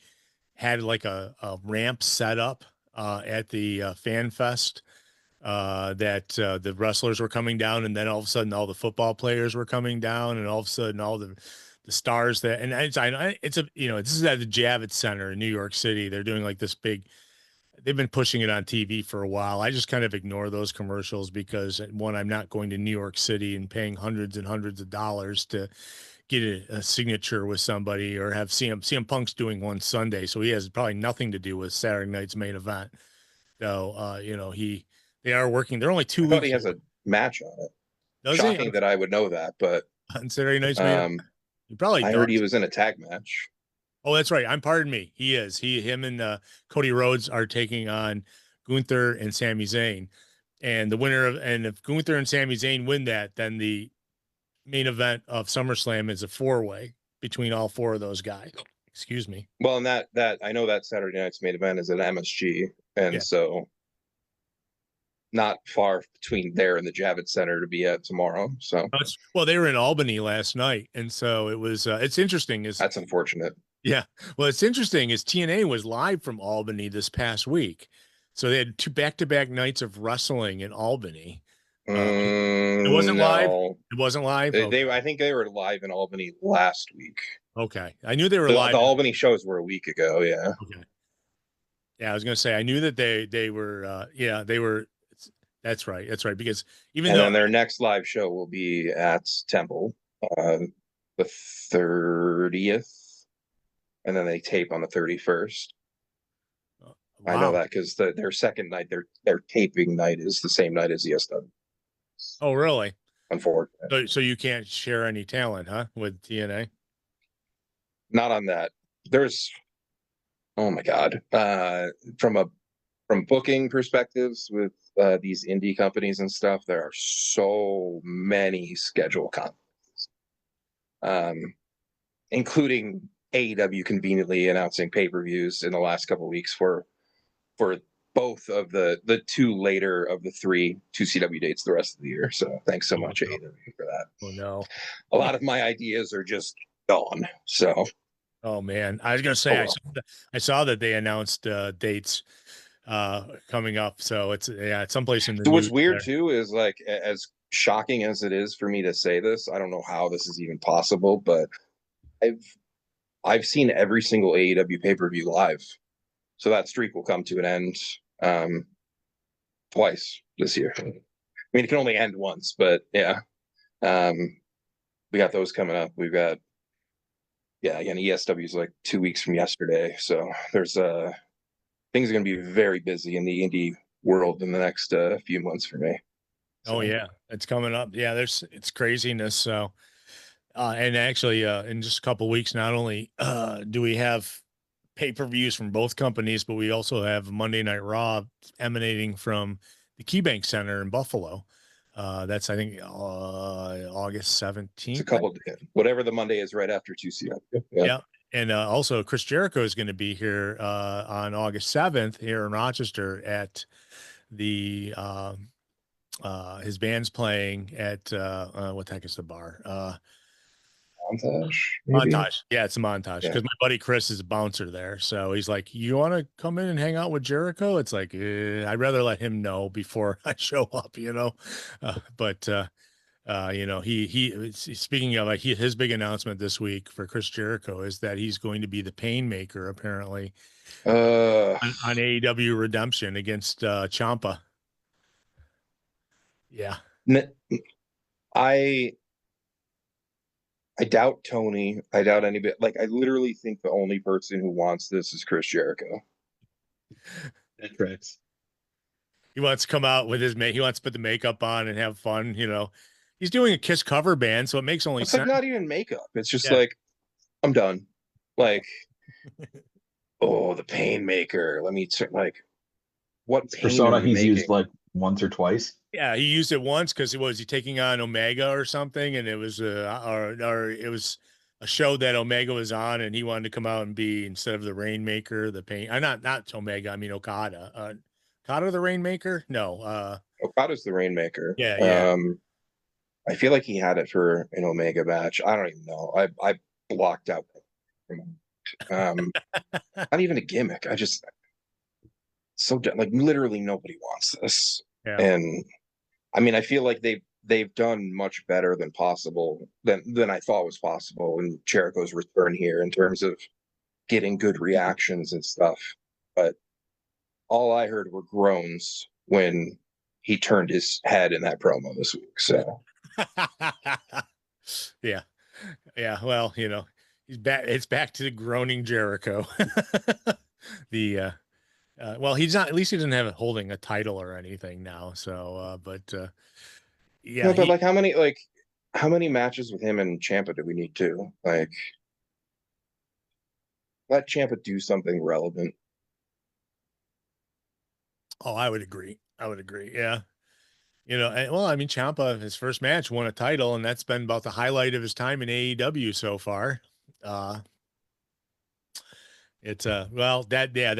had like a ramp set up at the Fan Fest that the wrestlers were coming down, and then all of a sudden all the football players were coming down, and all of a sudden all the stars that, and it's a, you know, this is at the Javits Center in New York City. They're doing like this big, they've been pushing it on TV for a while. I just kind of ignore those commercials because, one, I'm not going to New York City and paying hundreds and hundreds of dollars to get a signature with somebody, or have CM Punk's doing one Sunday, so he has probably nothing to do with Saturday night's main event. So you know, they are working. They're only 2 I thought weeks. he has a match on it. Does Shocking he? that I would know that, but On Saturday night's main event? He probably I does. heard he was in a tag match. Oh, that's right. Pardon me. He is. Him and Cody Rhodes are taking on Gunther and Sami Zayn. And the winner of, and if Gunther and Sami Zayn win that, then the main event of SummerSlam is a 4-way between all 4 of those guys. Excuse me. Well, and that I know that Saturday night's main event is at MSG, and Yeah. so not far between there and the Javits Center to be at tomorrow. So Well, they were in Albany last night, and so it was. It's interesting. That's unfortunate. Yeah. Well, it's interesting is TNA was live from Albany this past week. So they had 2 back-to-back nights of wrestling in Albany. It wasn't live. It wasn't live. They I think they were live in Albany last week. Okay. I knew they were The live. Albany shows were a week ago. Yeah. Okay. Yeah, I was going to say, I knew that they were, they were. That's right. That's right. Because even though then their next live show will be at Temple, the 30th, and then they tape on the 31st. wow. I know that because their second night, their taping night is the same night as ESW. Oh, really? Unfortunately. So you can't share any talent, huh, with TNA? Not on that. There's, oh my God, from booking perspectives with these indie companies and stuff, there are so many schedule conflicts, including AEW conveniently announcing pay-per-views in the last couple of weeks for both of the 2 later of the 3 2CW dates the rest of the year. So thanks so much, AEW, for that. Oh no, a lot of my ideas are just gone. So, oh man, I was gonna say, well. I saw that they announced dates coming up. So it's someplace in the. So what's weird too is, like, as shocking as it is for me to say this, I don't know how this is even possible, but I've seen every single AEW pay-per-view live. So that streak will come to an end twice this year. I mean, it can only end once, but yeah. We got those coming up. We've got, again, ESW is like 2 weeks from yesterday. So there's things are going to be very busy in the indie world in the next few months for me. So. Oh yeah, it's coming up. Yeah, it's craziness. So, and actually, in just a couple of weeks, not only do we have pay-per-views from both companies, but we also have Monday Night Raw emanating from the KeyBank Center in Buffalo. That's, I think, August 17th. It's a couple, whatever the Monday is right after 2CW. Yeah. And also Chris Jericho is going to be here on August 7th here in Rochester at the his band's playing at what the heck is the bar? Montage. Yeah, it's a Montage, because my buddy Chris is a bouncer there. So he's like, you want to come in and hang out with Jericho? It's like, I'd rather let him know before I show up, you know. But you know, speaking of, like, his big announcement this week for Chris Jericho is that he's going to be the Painmaker, apparently, on AEW Redemption against Ciampa. Yeah. I doubt Tony. I doubt anybody. Like, I literally think the only person who wants this is Chris Jericho. That tracks. He wants to come out with he wants to put the makeup on and have fun, you know. He's doing a Kiss cover band, so it makes only sense. Like, not even makeup. It's just like, I'm done. Like, oh, the Painmaker. Let me like, what persona he's used like once or twice. Yeah, he used it once because was he taking on Omega or something, and it was or it was a show that Omega was on, and he wanted to come out and be, instead of the Rainmaker, the Pain. Not Omega. I mean Okada. Okada the Rainmaker? No. Okada's the Rainmaker. Yeah. I feel like he had it for an Omega match. I don't even know. I blocked out. Not even a gimmick. I just like literally nobody wants this. Yeah. And I mean, I feel like they've done much better than possible than I thought was possible in Jericho's return here in terms of getting good reactions and stuff. But all I heard were groans when he turned his head in that promo this week. So yeah. Yeah. Well, he's back. It's back to the groaning Jericho. Well, he's not, at least he doesn't have it holding a title or anything now. So, yeah, no, but like how many matches with him and Ciampa do we need to let Ciampa do something relevant? Oh, I would agree. Yeah. Well, I mean, Ciampa, his first match won a title, and that's been about the highlight of his time in AEW so far. That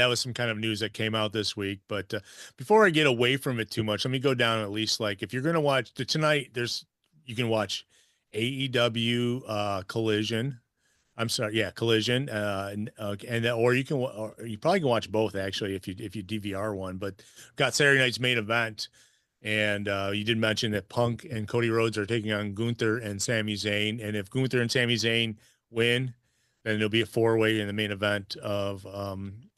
was some kind of news that came out this week. But before I get away from it too much, let me go down at least, like, if you're going to watch tonight, you can watch AEW Collision. I'm sorry, yeah, Collision, or you probably can watch both actually if you DVR one. But got Saturday night's main event, and you did mention that Punk and Cody Rhodes are taking on Gunther and Sami Zayn, and if Gunther and Sami Zayn win, then there'll be a 4-way in the main event of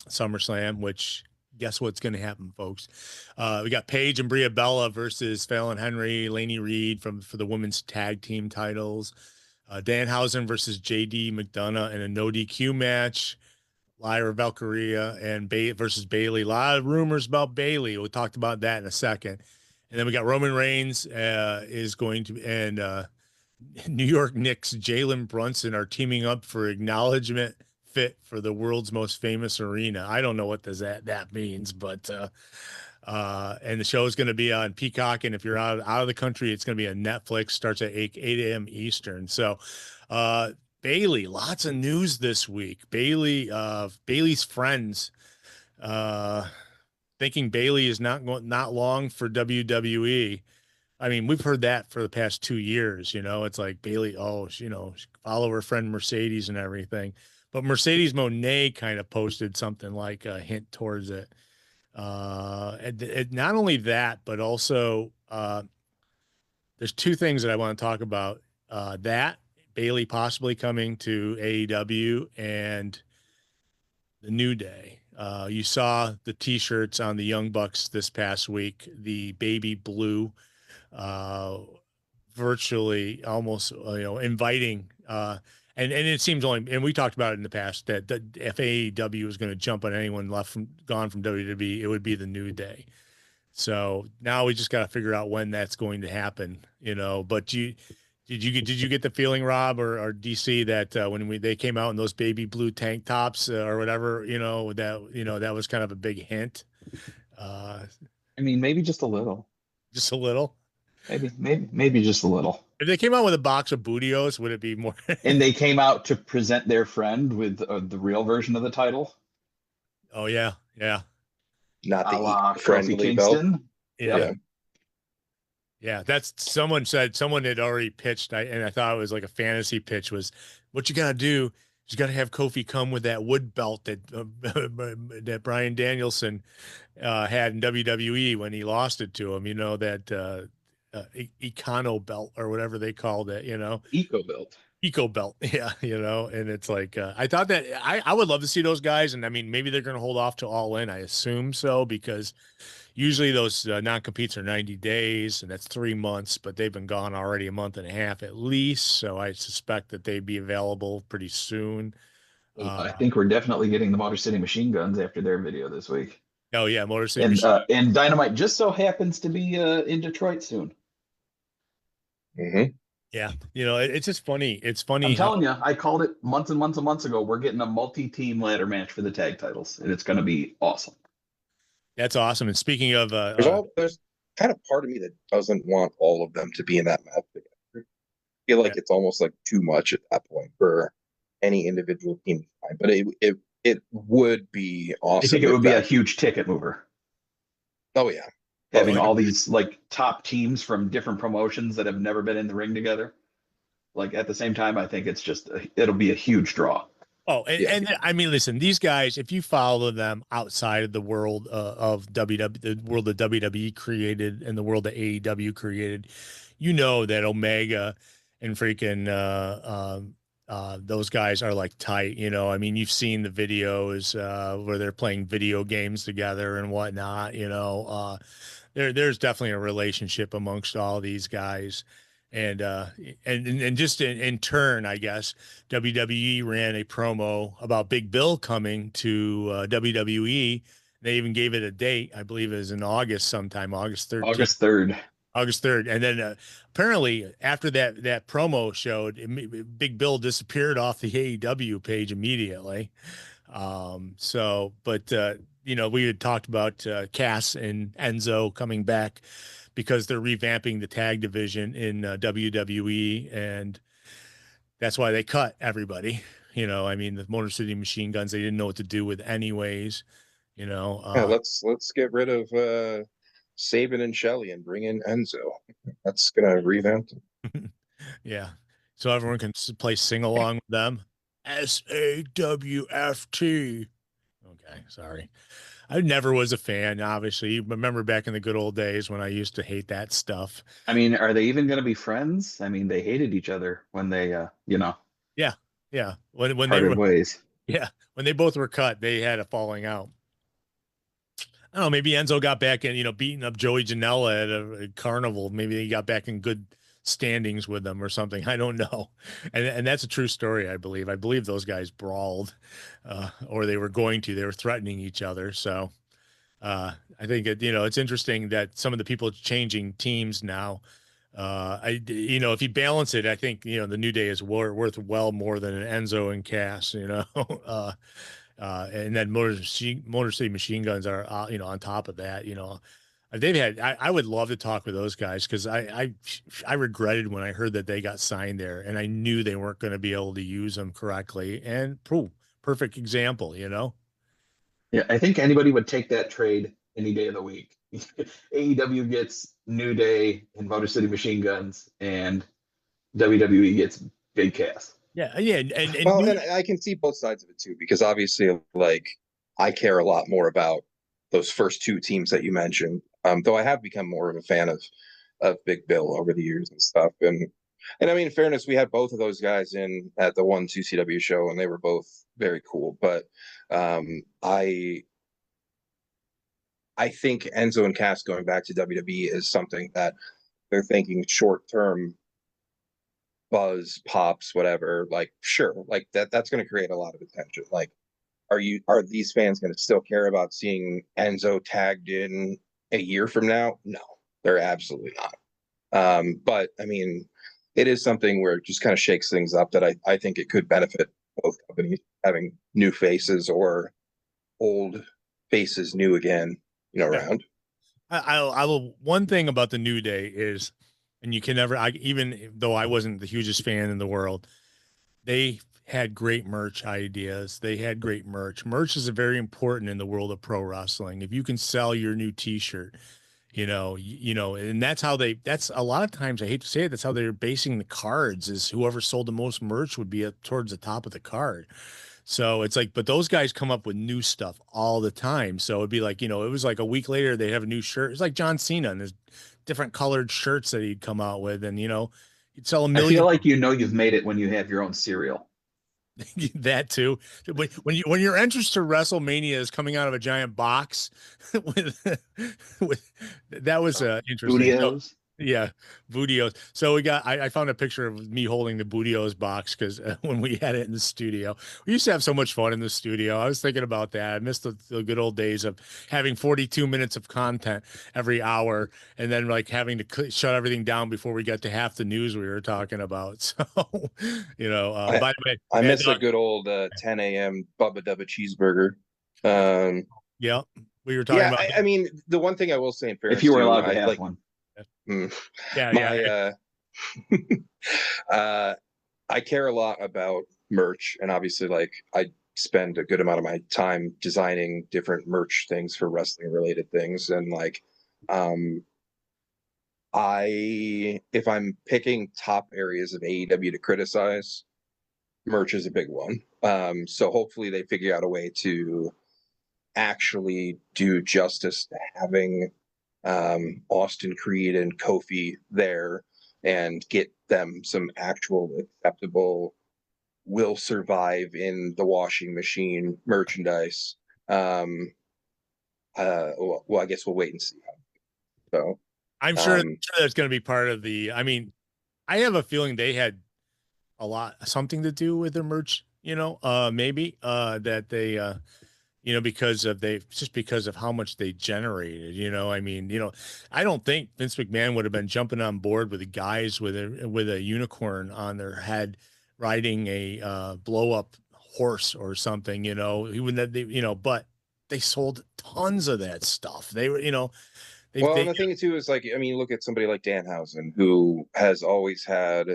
SummerSlam. Which, guess what's going to happen, folks? We got Paige and Bria Bella versus Fallon Henry, Laney Reed for the women's tag team titles. Danhausen versus JD McDonough in a no DQ match. Lyra Valkyria and versus Bailey. A lot of rumors about Bailey. We'll talk about that in a second. And then we got Roman Reigns is going to, and New York Knicks Jalen Brunson are teaming up for acknowledgement fit for the world's most famous arena. I don't know what that means, but and the show is going to be on Peacock, and if you're out of the country, it's going to be on Netflix. Starts at 8 a.m. Eastern. So Bailey, lots of news this week. Bailey's friends thinking Bailey is not long for WWE. I mean, we've heard that for the past 2 years. It's like Bailey, follow her friend Mercedes and everything. But Mercedes Moné kind of posted something like a hint towards it. Not only that, but also there's two things that I want to talk about. That Bailey possibly coming to AEW and the New Day. You saw the T-shirts on the Young Bucks this past week, the baby blue, virtually almost, inviting, and it seems only, and we talked about it in the past, that if AEW was going to jump on anyone gone from WWE, it would be the New Day. So now we just got to figure out when that's going to happen, but did you get the feeling, Rob or DC, that when they came out in those baby blue tank tops or whatever, that was kind of a big hint. I mean, maybe just a little. Just a little. Maybe just a little. If they came out with a box of Bootios, would it be more? And they came out to present their friend with the real version of the title. Oh yeah. Not the Kofi Kingston. Yeah. That's someone had already pitched, and I thought it was like a fantasy pitch. Was what you got to do? You got to have Kofi come with that wood belt that Bryan Danielson had in WWE when he lost it to him. That Econo belt or whatever they called it. Eco belt. Yeah. And it's like I thought that I would love to see those guys, and I mean maybe they're going to hold off to All In. I assume so, because usually those non-competes are 90 days, and that's 3 months, but they've been gone already a month and a half at least. So I suspect that they'd be available pretty soon. I think we're definitely getting the Motor City Machine Guns after their video this week. Oh yeah, Motor City Machine. And Dynamite just so happens to be in Detroit soon. Mm-hmm. Yeah, it's just funny. It's funny. I'm telling you, I called it months and months and months ago. We're getting a multi-team ladder match for the tag titles, and it's going to be awesome. That's awesome. And speaking of, there's kind of part of me that doesn't want all of them to be in that match together. I feel like it's almost like too much at that point for any individual team. But it would be awesome. I think it would be a huge ticket mover. Oh yeah. having like, all these like top teams from different promotions that have never been in the ring together. Like at the same time, I think it'll be a huge draw. oh, Yeah. and I mean, listen, these guys, if you follow them outside of the world of WWE, the world that WWE created and the world that AEW created, you know that Omega and freaking those guys are like tight. You know, I mean, you've seen the videos where they're playing video games together and whatnot. You know, there's definitely a relationship amongst all these guys. And just in turn, I guess WWE ran a promo about Big Bill coming to WWE. They even gave it a date. I believe it was in August sometime, August 13th. August 3rd. August 3rd. And then apparently after that promo showed, Big Bill disappeared off the AEW page immediately. But you know, we had talked about Cass and Enzo coming back because they're revamping the tag division in WWE, and that's why they cut everybody. You know, I mean, the Motor City Machine Guns, they didn't know what to do with anyways. You know, Yeah, let's get rid of Saban and Shelley and bring in Enzo. That's gonna revamp. yeah, so everyone can play sing along with them. SAWFT. Okay, sorry. I never was a fan, obviously. You remember back in the good old days when I used to hate that stuff. I mean, are they even going to be friends? I mean, they hated each other when they, Yeah, yeah. When they parted were, ways. yeah, when they both were cut, they had a falling out. I don't know, maybe Enzo got back in, you know, beating up Joey Janela at a carnival. Maybe he got back in good standings with them or something. I don't know. And that's a true story, I believe. I believe those guys brawled, or they were going to. They were threatening each other. So I think it's interesting that some of the people changing teams now. If you balance it, I think the New Day is worth well more than an Enzo and Cass. And then Motor City Machine Guns are, on top of that. I would love to talk with those guys because I regretted when I heard that they got signed there, and I knew they weren't going to be able to use them correctly. And perfect example. Yeah, I think anybody would take that trade any day of the week. AEW gets New Day and Motor City Machine Guns, and WWE gets Big Cass. Yeah, yeah, and Well, and I can see both sides of it too, because obviously, like, I care a lot more about those first two teams that you mentioned. Though I have become more of a fan of Big Bill over the years and stuff. And I mean, in fairness, we had both of those guys in at the 2CW show, and they were both very cool. But I think Enzo and Cass going back to WWE is something that they're thinking short term buzz, pops, whatever. Like, sure, like that's going to create a lot of attention. Like, are these fans going to still care about seeing Enzo tagged in a year from now? No, they're absolutely not. But I mean, it is something where it just kind of shakes things up that I think it could benefit both companies having new faces or old faces new again, around. I will. One thing about the New Day is, and you can never, even though I wasn't the hugest fan in the world, they had great merch ideas. They had great merch. Merch is very important in the world of pro wrestling. If you can sell your new T-shirt, and that's a lot of times, I hate to say it, that's how they're basing the cards, is whoever sold the most merch would be towards the top of the card. So it's like, but those guys come up with new stuff all the time. So it'd be like, it was like a week later, they have a new shirt. It's like John Cena and his different colored shirts that he'd come out with. And, he'd sell a I million. feel like you've made it when you have your own cereal. That too. But when your entrance to WrestleMania is coming out of a giant box with that was interesting. Studios. Yeah, Budios. So I found a picture of me holding the Budios box because when we had it in the studio, we used to have so much fun in the studio. I was thinking about that. I missed the good old days of having 42 minutes of content every hour and then like having to shut everything down before we got to half the news we were talking about. So, by the way, I miss a good old 10 a.m. Bubba Dubba cheeseburger. Yeah, we were talking about. I mean, the one thing I will say in fairness, if you were too, allowed to have one. Yeah. I care a lot about merch, and obviously, like, I spend a good amount of my time designing different merch things for wrestling related things, and like If I'm picking top areas of AEW to criticize, merch is a big one. So hopefully they figure out a way to actually do justice to having Austin Creed and Kofi there and get them some actual acceptable will survive in the washing machine merchandise. Well, I guess we'll wait and see. So I'm sure that's going to be part of the. I mean, I have a feeling they had something to do with their merch. Maybe that they. Because of how much they generated, I mean, I don't think Vince McMahon would have been jumping on board with the guys with a unicorn on their head riding a blow up horse or something, he wouldn't, but they sold tons of that stuff. They were, and the thing too is, like, I mean, look at somebody like Danhausen, who has always had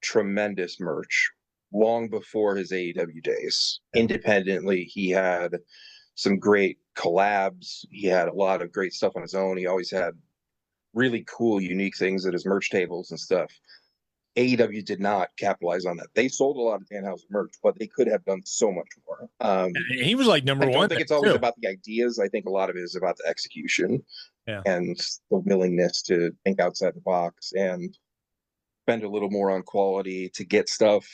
tremendous merch long before his AEW days. Independently, he had some great collabs. He had a lot of great stuff on his own. He always had really cool, unique things at his merch tables and stuff. AEW did not capitalize on that. They sold a lot of Danhausen merch, but they could have done so much more. He was like number one. I don't think it's always about the ideas. I think a lot of it is about the execution and the willingness to think outside the box and spend a little more on quality to get stuff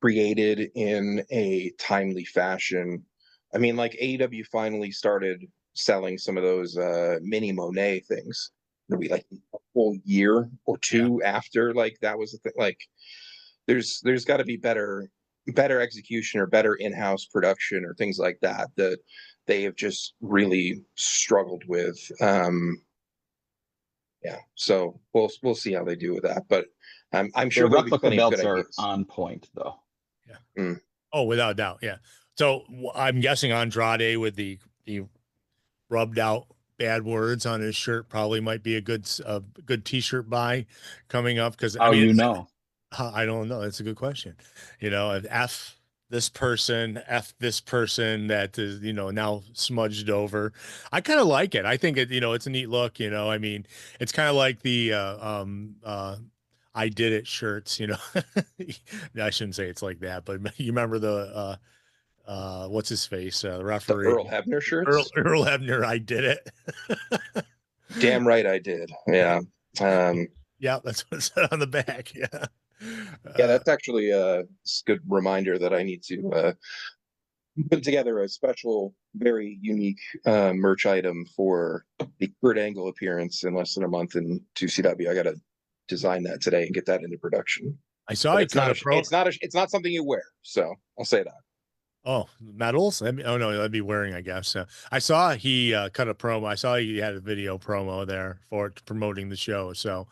created in a timely fashion. I mean, like, AEW finally started selling some of those mini Monet things. It'll be like a whole year or two after, like, that was the thing. Like, there's got to be better execution or better in-house production or things like that they have just really struggled with. So we'll see how they do with that, but I'm sure the replica belts are on point, though. Oh, without a doubt. Yeah. So I'm guessing Andrade with the rubbed out bad words on his shirt probably might be a good t-shirt buy coming up. Cause I don't know. That's a good question. F this person that is, now smudged over. I kind of like it. I think it's a neat look, I mean, it's kind of like the, I did it shirts, I shouldn't say it's like that, but you remember the, what's his face? The referee. The Earl Hebner shirts? Earl Hebner, I did it. Damn right I did. Yeah. Yeah, that's what it said on the back. Yeah. Yeah, that's actually a good reminder that I need to put together a special, very unique merch item for the Kurt Angle appearance in less than a month in 2CW. I got to design that today and get that into production. I saw it's not something you wear, so I'll say that. Oh, medals? Oh no, that'd be wearing, I guess. I saw he cut a promo. I saw he had a video promo there for promoting the show. So,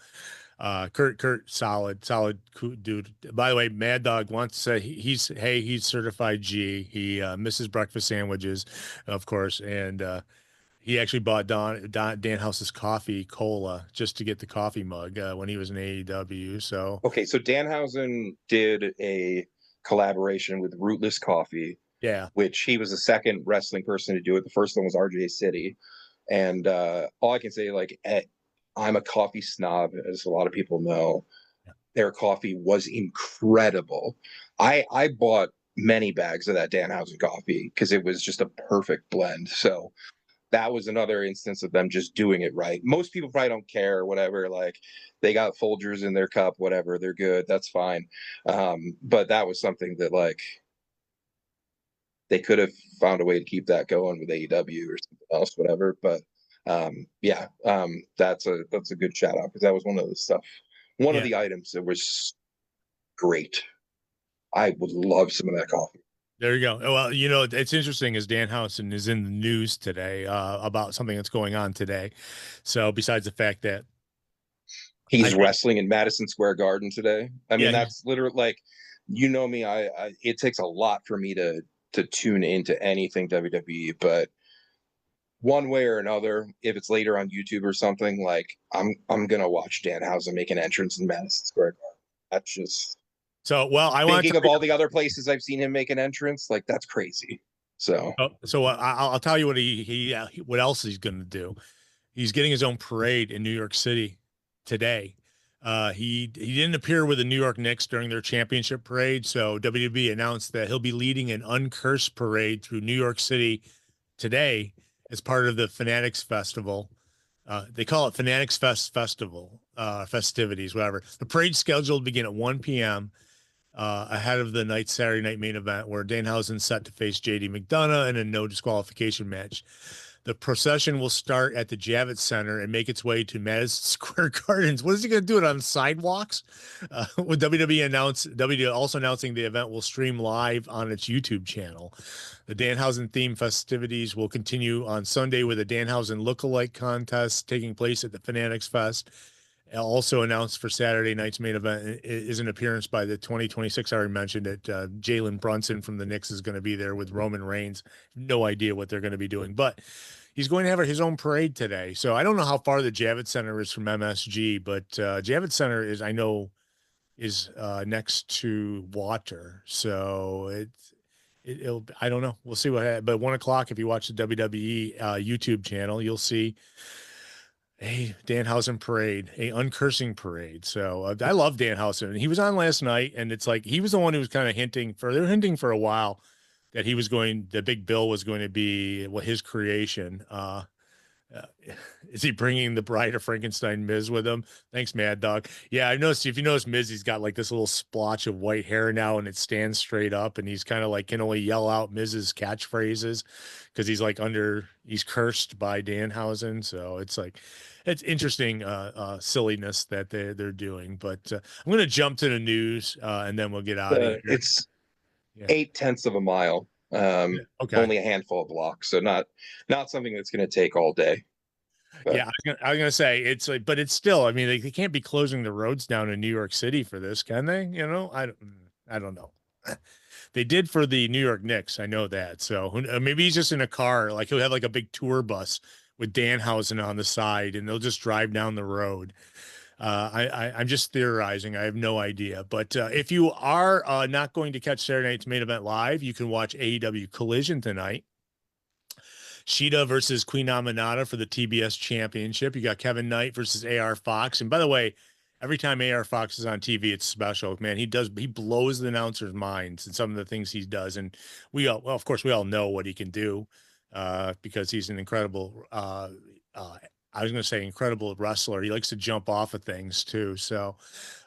Kurt, solid dude. By the way, Mad Dog wants to say he's certified G. He misses breakfast sandwiches, of course, and he actually bought Danhausen's coffee cola just to get the coffee mug when he was in AEW. So okay, so Danhausen did a collaboration with Rootless Coffee, which he was the second wrestling person to do it. The first one was RJ City, and all I can say, like, I'm a coffee snob, as a lot of people know. Their coffee was incredible. I bought many bags of that Danhausen coffee because it was just a perfect blend. So that was another instance of them just doing it right. Most people probably don't care or whatever. Like, they got Folgers in their cup, whatever, they're good. That's fine. But that was something that, like, they could have found a way to keep that going with AEW or something else, whatever. But that's a good shout out, because that was one of the items that was great. I would love some of that coffee. There you go. Well, it's interesting, as Danhausen is in the news today about something that's going on today. So besides the fact that he's wrestling in Madison Square Garden today, I mean, that's literally, like, me, I it takes a lot for me to tune into anything WWE, but one way or another, if it's later on YouTube or something, like, I'm gonna watch Danhausen make an entrance in Madison Square Garden. That's just I want thinking of all the other places I've seen him make an entrance, like, that's crazy. So I'll tell you what what else he's gonna do. He's getting his own parade in New York City today. He didn't appear with the New York Knicks during their championship parade, so WWE announced that he'll be leading an uncursed parade through New York City today as part of the Fanatics Festival. They call it Fanatics Festival, festivities, whatever. The parade's scheduled to begin at 1 p.m. Ahead of the Saturday night main event, where Danhausen's set to face JD McDonough in a no disqualification match. The procession will start at the Javits Center and make its way to Madison Square Gardens. What is he going to do it on sidewalks? With WWE also announcing the event will stream live on its YouTube channel. The Danhausen themed festivities will continue on Sunday with a Danhausen lookalike contest taking place at the Fanatics Fest. Also announced for Saturday night's main event is an appearance by the 2026. I already mentioned it. Jalen Brunson from the Knicks is going to be there with Roman Reigns. No idea what they're going to be doing, but he's going to have his own parade today. So I don't know how far the Javits Center is from MSG, but Javits Center is next to water. So it'll I don't know. We'll see what happens. But 1 o'clock, if you watch the WWE YouTube channel, you'll see a Danhausen parade, a uncursing parade. So I love Danhausen. He was on last night, and it's like he was the one who was kind of hinting for a while that the Big Bill was going to be his creation. Is he bringing the Bride of Frankenstein Miz with him? Thanks, Mad Dog. Yeah, I noticed. If you notice, Miz, he's got like this little splotch of white hair now, and it stands straight up, and he's kind of like can only yell out Miz's catchphrases because he's cursed by Danhausen. So it's interesting silliness that they're doing. But I'm going to jump to the news, and then we'll get out of here. It's 0.8 of a mile. Okay. Only a handful of blocks, so not something that's going to take all day. But. Yeah, I was gonna say it's like, but it's still. I mean, they can't be closing the roads down in New York City for this, can they? You know, I don't know. They did for the New York Knicks. I know that. So maybe he's just in a car, like he'll have like a big tour bus with Danhausen on the side, and they'll just drive down the road. I'm just theorizing. I have no idea. But if you are not going to catch Saturday night's main event live, you can watch AEW Collision tonight. Shida versus Queen Aminata for the TBS Championship. You got Kevin Knight versus AR Fox. And by the way, every time AR Fox is on TV, it's special. Man, he blows the announcers' minds and some of the things he does. And of course, we all know what he can do because he's an incredible incredible wrestler. He likes to jump off of things too. So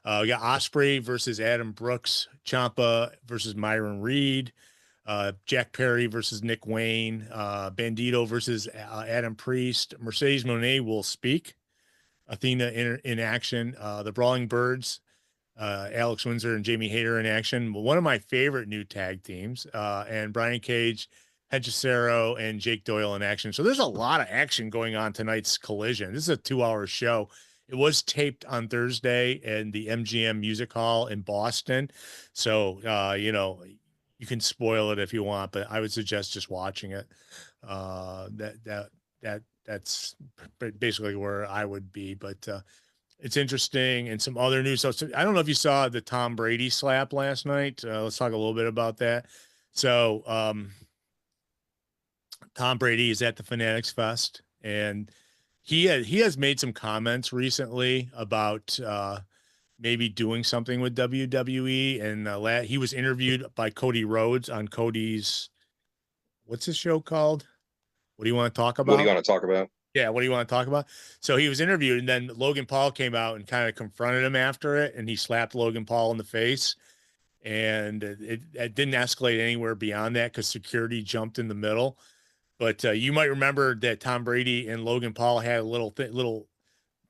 we got Ospreay versus Adam Brooks, Ciampa versus Myron Reed, Jack Perry versus Nick Wayne, Bandito versus Adam Priest, Mercedes Moné will speak, Athena in action, the Brawling Birds, Alex Windsor and Jamie Hayter in action. One of my favorite new tag teams, and Brian Cage, Hechicero, and Jake Doyle in action. So there's a lot of action going on tonight's Collision. This is a 2-hour show. It was taped on Thursday in the MGM Music Hall in Boston. So, you can spoil it if you want, but I would suggest just watching it. That's basically where I would be, but it's interesting. And some other news. So I don't know if you saw the Tom Brady slap last night. Let's talk a little bit about that. So Tom Brady is at the Fanatics Fest, and he has made some comments recently about maybe doing something with WWE. And he was interviewed by Cody Rhodes on Cody's, what's his show called? What do you want to talk about? What do you want to talk about? Yeah, what do you want to talk about? So he was interviewed, and then Logan Paul came out and kind of confronted him after it, and he slapped Logan Paul in the face. And it didn't escalate anywhere beyond that because security jumped in the middle. But you might remember that Tom Brady and Logan Paul had a little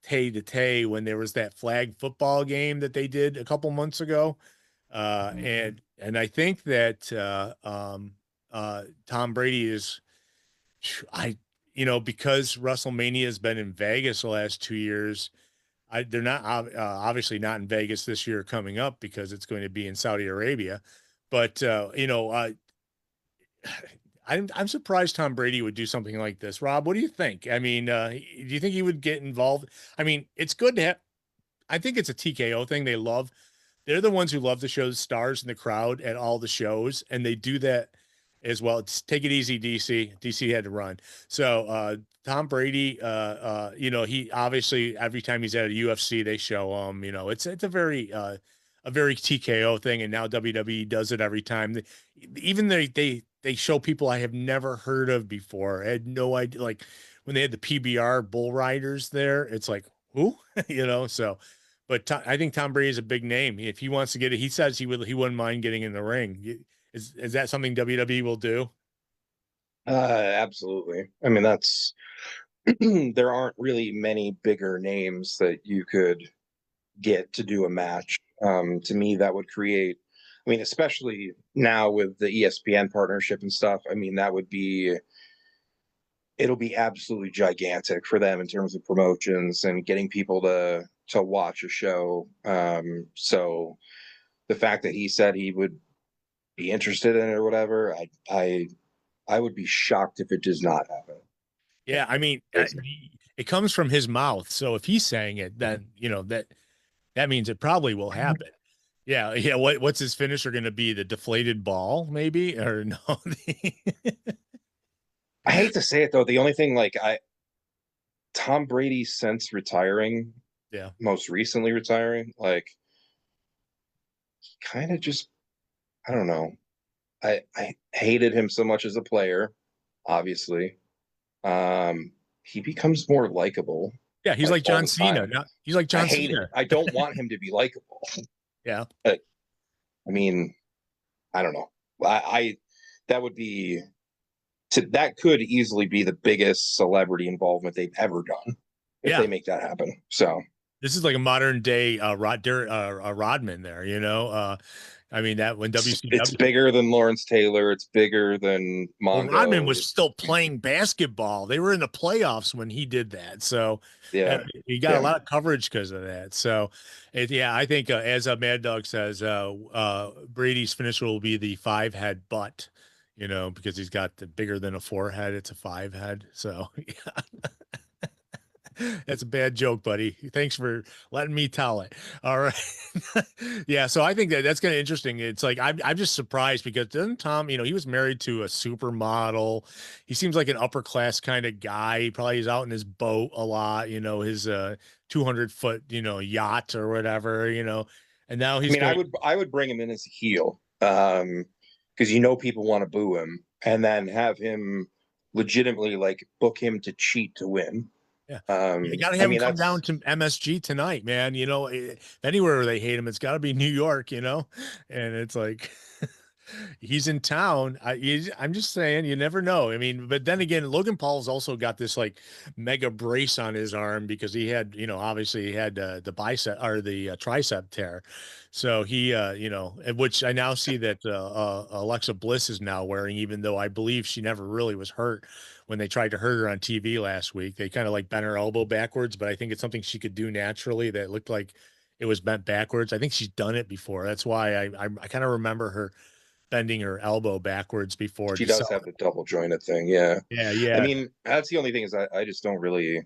tay-to-tay when there was that flag football game that they did a couple months ago. And I think that Tom Brady is, because WrestleMania has been in Vegas the last 2 years, they're not obviously not in Vegas this year coming up because it's going to be in Saudi Arabia. But, I'm surprised Tom Brady would do something like this. Rob, what do you think? I mean, do you think he would get involved? I mean, it's good to have, I think it's a TKO thing. They're the ones who love to show the stars in the crowd at all the shows. And they do that. as well. Take it easy, DC. DC had to run. So Tom Brady, he obviously every time he's at a UFC, they show him. It's a very TKO thing, and now WWE does it every time. Even they show people I have never heard of before. I had no idea. Like when they had the PBR bull riders there, it's like who, So, but I think Tom Brady is a big name. If he wants to get it, he says he wouldn't mind getting in the ring. Is that something WWE will do? Absolutely. I mean, that's there aren't really many bigger names that you could get to do a match. To me, that would create, I mean, especially now with the ESPN partnership and stuff, I mean, it'll be absolutely gigantic for them in terms of promotions and getting people to watch a show. So the fact that he said he would be interested in it or whatever, I would be shocked if it does not happen. Yeah, I mean, it comes from his mouth. So if he's saying it, then that means it probably will happen. Yeah, yeah. What's his finisher going to be? The deflated ball, maybe, or no? I hate to say it though. The only thing, Tom Brady since retiring, Yeah, most recently retiring, kind of just, I don't know. I hated him so much as a player, obviously. He becomes more likable. yeah. He's like John Cena. He's like John I hate Cena. it. I don't want him to be likable. Yeah. But, I mean, I don't know. That would be that could easily be the biggest celebrity involvement they've ever done if they make that happen. So this is like a modern day Rodman there, I mean that when WCW, it's bigger than Lawrence Taylor, it's bigger than Mongo. Well, Rodman was still playing basketball. They were in the playoffs when he did that. So he got a lot of coverage because of that. So I think as Mad Dog says, Brady's finisher will be the 5-head butt, because he's got the bigger than a 4-head. It's a 5-head. So yeah. That's a bad joke, buddy. Thanks for letting me tell it. All right. Yeah. So I think that's kind of interesting. It's like, I'm just surprised because doesn't Tom, he was married to a supermodel. He seems like an upper class kind of guy. He probably is out in his boat a lot, his 200-foot, yacht or whatever, and now he's, I would bring him in as a heel. Because people want to boo him and then have him legitimately book him to cheat to win. Yeah, you got to have him come down to MSG tonight, man. Anywhere they hate him, it's got to be New York, and it's like he's in town. I'm just saying, you never know. I mean, but then again, Logan Paul's also got this mega brace on his arm because he had, obviously he had the bicep or the tricep tear. So he, which I now see that Alexa Bliss is now wearing, even though I believe she never really was hurt when they tried to hurt her on TV last week. They kind of bent her elbow backwards, but I think it's something she could do naturally that looked like it was bent backwards. I think she's done it before. That's why I kind of remember her bending her elbow backwards before. She does have the double jointed thing. Yeah. Yeah. I mean, that's the only thing is I just don't really,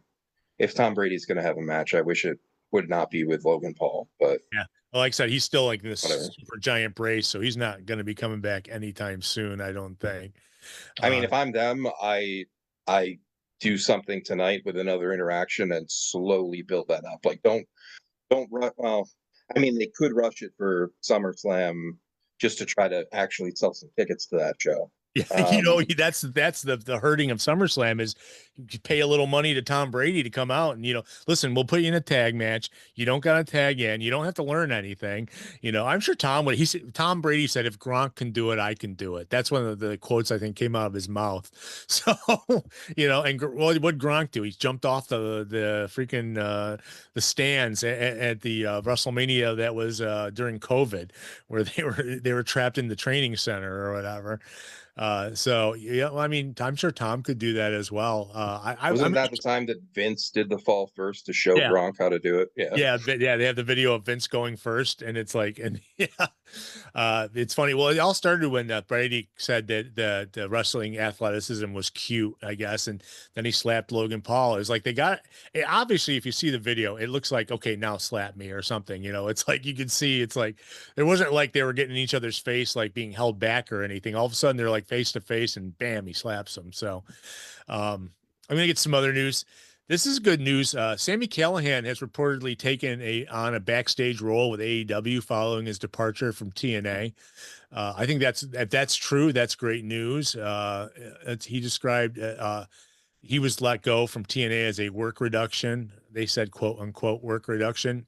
if Tom Brady's going to have a match, I wish it would not be with Logan Paul, but yeah. Well, like I said, he's still like this super giant brace, so he's not going to be coming back anytime soon, I don't think. I mean, if I'm them, I do something tonight with another interaction and slowly build that up. Don't rush. Well, I mean, they could rush it for SummerSlam just to try to actually sell some tickets to that show. Yeah, that's the hurting of SummerSlam is you pay a little money to Tom Brady to come out and listen, we'll put you in a tag match. You don't got to tag in. You don't have to learn anything. I'm sure Tom Brady said, if Gronk can do it, I can do it. That's one of the quotes I think came out of his mouth. So and what Gronk do? He jumped off the freaking the stands at the WrestleMania that was during COVID, where they were trapped in the training center or whatever. So yeah, well, I mean, I'm sure Tom could do that as well. Wasn't that the time that Vince did the fall first to show Gronk how to do it? Yeah. They have the video of Vince going first, and it's it's funny. Well, it all started when Brady said that the wrestling athleticism was cute, I guess, and then he slapped Logan Paul. It's like they got it, obviously, if you see the video, it looks like, okay, now slap me or something. It's like you can see it's like it wasn't like they were getting in each other's face, like being held back or anything. All of a sudden, they're like face to face, and bam, he slaps him. So I'm going to get some other news. This is good news. Sami Callihan has reportedly taken on a backstage role with AEW following his departure from TNA. I think if that's true, that's great news. He described he was let go from TNA as a work reduction. They said, quote unquote, work reduction.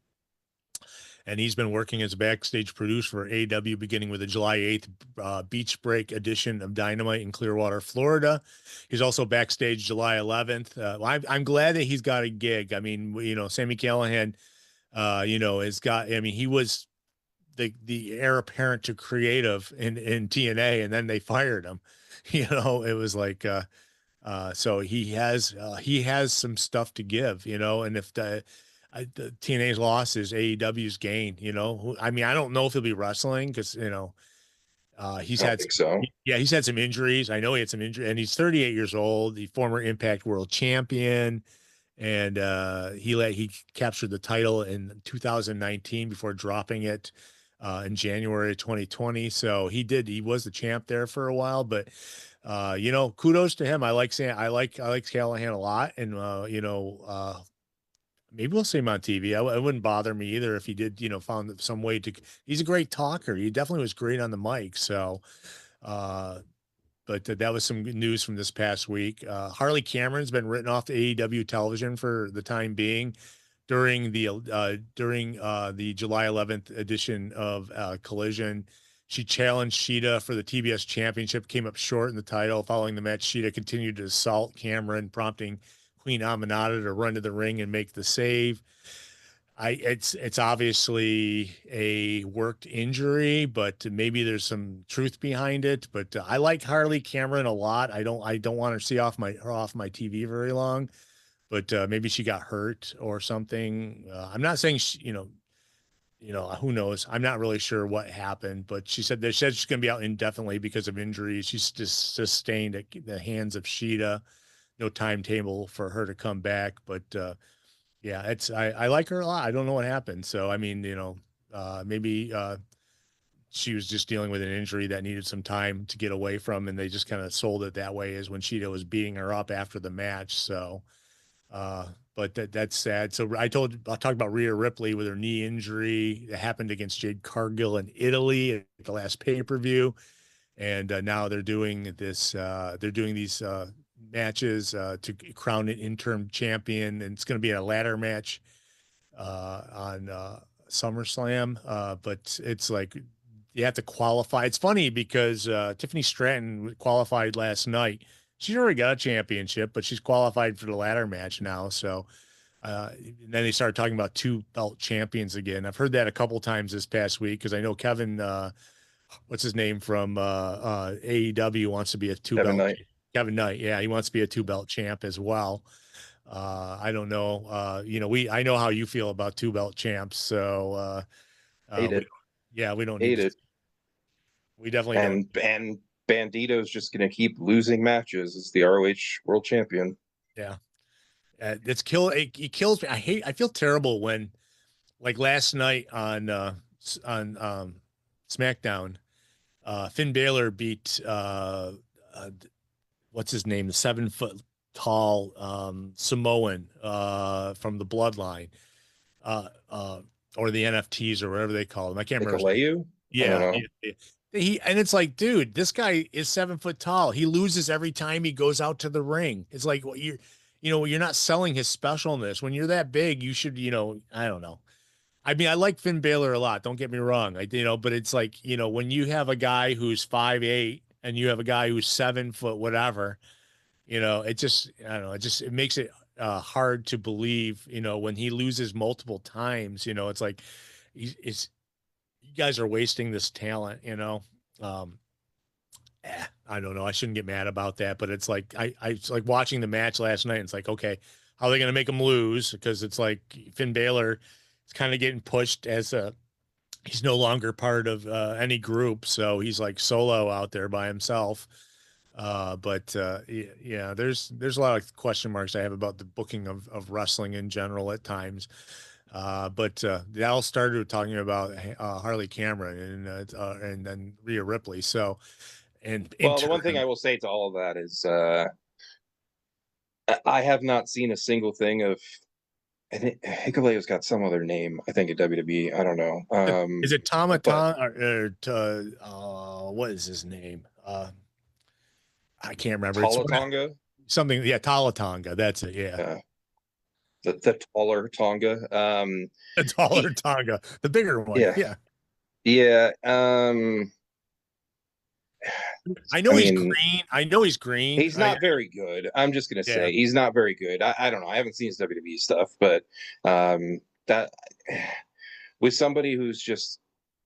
And he's been working as a backstage producer for AEW beginning with the July 8th Beach Break edition of Dynamite in Clearwater, Florida. He's also backstage July 11th. I'm glad that he's got a gig. I mean, Sami Callihan, has got, I mean, he was the heir apparent to creative in TNA, and then they fired him. It was like, so he has some stuff to give, and if the TNA's loss is AEW's gain, I mean, I don't know if he'll be wrestling because, he's had, so. he's had some injuries. I know he had some injury, and he's 38 years old, the former Impact World Champion. And he captured the title in 2019 before dropping it in January 2020. So he was the champ there for a while, but kudos to him. I like Callahan a lot, and maybe we'll see him on TV. It wouldn't bother me either if he did, found some way to. He's a great talker. He definitely was great on the mic. So, but that was some good news from this past week. Harley Cameron's been written off AEW television for the time being during the July 11th edition of Collision. She challenged Sheeta for the TBS championship, came up short in the title. Following the match, Sheeta continued to assault Cameron, prompting Queen Aminata to run to the ring and make the save. It's obviously a worked injury, but maybe there's some truth behind it. But I like Harley Cameron a lot. I don't want her to see her off my TV very long, but maybe she got hurt or something. I'm not saying who knows? I'm not really sure what happened, but she said she's going to be out indefinitely because of injuries. She's just sustained at the hands of Sheeta. No timetable for her to come back, but yeah, I like her a lot. I don't know what happened. So, I mean, maybe she was just dealing with an injury that needed some time to get away from, and they just kind of sold it that way, as when Sheeta was beating her up after the match. So, but that's sad. So I'll talk about Rhea Ripley with her knee injury that happened against Jade Cargill in Italy at the last pay-per-view. And now they're doing these matches to crown an interim champion, and it's going to be a ladder match on SummerSlam. But it's like you have to qualify. It's funny because Tiffany Stratton qualified last night. She's already got a championship, but she's qualified for the ladder match now. So and then they started talking about 2 belt champions again. I've heard that a couple times this past week because I know Kevin, what's his name from AEW, wants to be a 2 belt. Kevin Knight, yeah, he wants to be a 2 belt champ as well. I don't know. I know how you feel about 2 belt champs, so Hate it. We don't Hate need it. We definitely don't. And Bandito's just going to keep losing matches as the ROH World Champion. Yeah, he kills me. I feel terrible when, like last night on SmackDown, Finn Balor beat what's his name, the 7-foot tall Samoan from the Bloodline, or the NFTs or whatever they call them. I can't remember. Yeah. And it's like, dude, this guy is 7 foot tall. He loses every time he goes out to the ring. It's like, well, you're not selling his specialness. When you're that big, you should, I don't know. I mean, I like Finn Balor a lot. Don't get me wrong. But it's like, when you have a guy who's 5'8" and you have a guy who's 7 foot, whatever, it just, I don't know. It makes it hard to believe, when he loses multiple times, it's like, you guys are wasting this talent, I don't know. I shouldn't get mad about that, but it's like, it's like watching the match last night. And it's like, okay, how are they going to make him lose? Because it's like Finn Balor is kind of getting pushed as he's no longer part of any group. So he's like solo out there by himself. But yeah, there's a lot of question marks I have about the booking of wrestling in general at times. But that all started with talking about Harley Cameron and then Rhea Ripley. So And Well, the one thing I will say to all of that is I have not seen a single thing of. I think Hikuleo's got some other name. I think at WWE. I don't know. Is it Tama but- what is his name? I can't remember. Talatonga. Something, yeah, Talatonga. That's it. Yeah. The taller Tonga. The taller Tonga, the bigger one. Yeah. Yeah. Yeah. I know he's mean, green. I know he's green. He's not very good. I'm just gonna say he's not very good. I don't know. I haven't seen his WWE stuff, but that with somebody who's just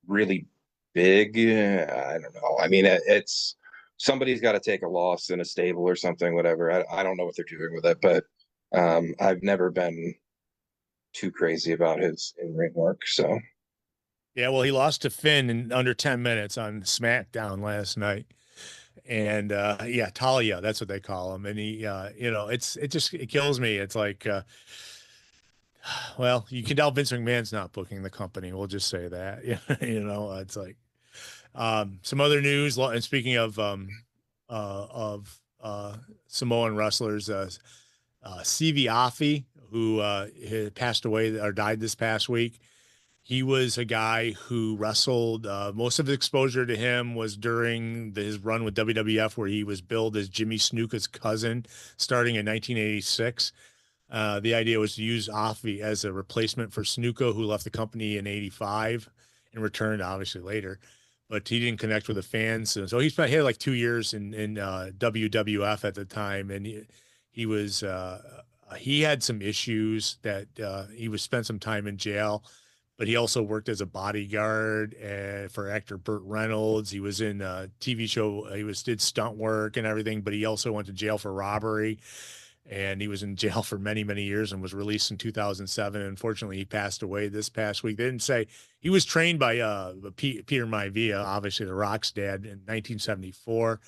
really big, I don't know. I mean, it's somebody's got to take a loss in a stable or something, whatever. I don't know what they're doing with it, but I've never been too crazy about his in-ring work. So yeah, well, he lost to Finn in under 10 minutes on SmackDown last night. And yeah, Talia, that's what they call him. And he you know, it kills me. It's like well, you can tell Vince McMahon's not booking the company. We'll just say that. You know, it's like some other news. And speaking of Samoan wrestlers, CV Afi, who had passed away or died this past week. He was a guy who wrestled. Most of his exposure to him was during his run with WWF, where he was billed as Jimmy Snuka's cousin, starting in 1986. The idea was to use Afi as a replacement for Snuka, who left the company in '85 and returned obviously later, but he didn't connect with the fans. And so he had like 2 years in WWF at the time, and he had some issues that he was spent some time in jail. But he also worked as a bodyguard for actor Burt Reynolds. He was in a TV show. Did stunt work and everything, but he also went to jail for robbery. And he was in jail for many, many years and was released in 2007. Unfortunately, he passed away this past week. They didn't say he was trained by Peter Maivia, obviously the Rock's dad, in 1974.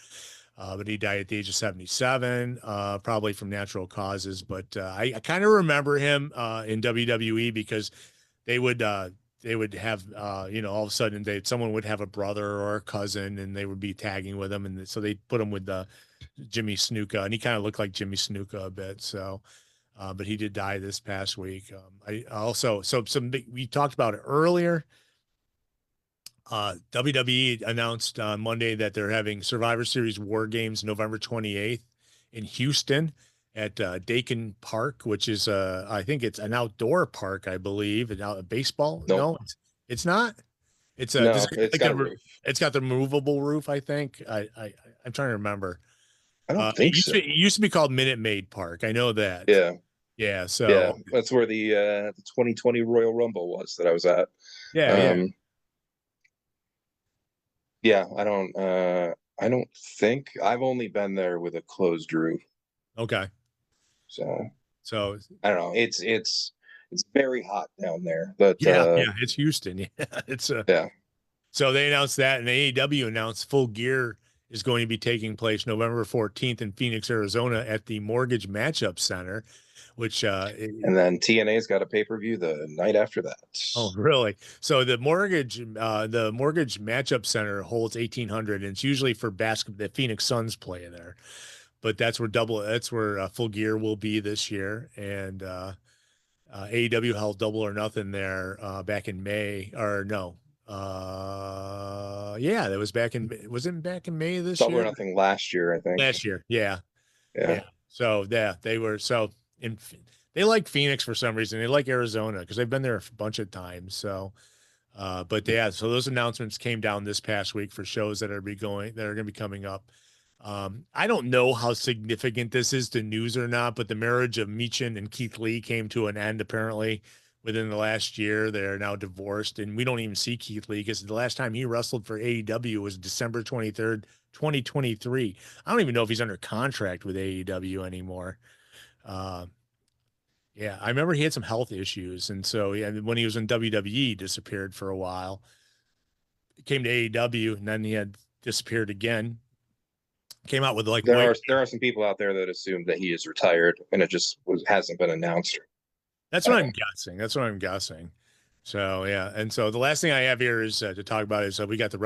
But he died at the age of 77, probably from natural causes. But I kind of remember him in WWE because they would have you know, all of a sudden someone would have a brother or a cousin and they would be tagging with him, and so they put him with Jimmy Snuka, and he kind of looked like Jimmy Snuka a bit. So but he did die this past week. I also we talked about it earlier. WWE announced on Monday that they're having Survivor Series War Games November 28th in Houston at Dakin Park, which is I think it's an outdoor park, I believe. A baseball? Nope. No, it's not. It's no, it's got a roof. It's got the movable roof, I think. I'm trying to remember. I don't think so. It used to be called Minute Maid Park. I know that. Yeah. Yeah. So yeah, that's where the 2020 Royal Rumble was that I was at. Yeah. Yeah, I don't think I've only been there with a closed roof. Okay. So I don't know. It's very hot down there. But yeah, it's Houston. Yeah. It's yeah. So they announced that, and AEW announced Full Gear is going to be taking place November 14th in Phoenix, Arizona at the Mortgage Matchup Center, which and then TNA's got a pay-per-view the night after that. Oh, really? So the Mortgage Matchup Center holds 1,800, and it's usually for basketball. The Phoenix Suns play there, but that's where Full Gear will be this year. And AEW held Double or Nothing there back in May, or no. Yeah, that was back in May this year? Double or Nothing last year, I think. Last year, yeah. So yeah, they like Phoenix for some reason. They like Arizona because they've been there a bunch of times. So, but yeah, so those announcements came down this past week for shows that are going to be coming up. I don't know how significant this is to news or not, but the marriage of Michin and Keith Lee came to an end apparently within the last year. They're now divorced, and we don't even see Keith Lee because the last time he wrestled for AEW was December 23rd, 2023. I don't even know if he's under contract with AEW anymore. Yeah, I remember he had some health issues, and so when he was in WWE, he disappeared for a while. Came to AEW, and then he had disappeared again. Came out with there are some people out there that assume that he is retired, and it just hasn't been announced. That's what I'm guessing. So yeah, and so the last thing I have here is to talk about is we got the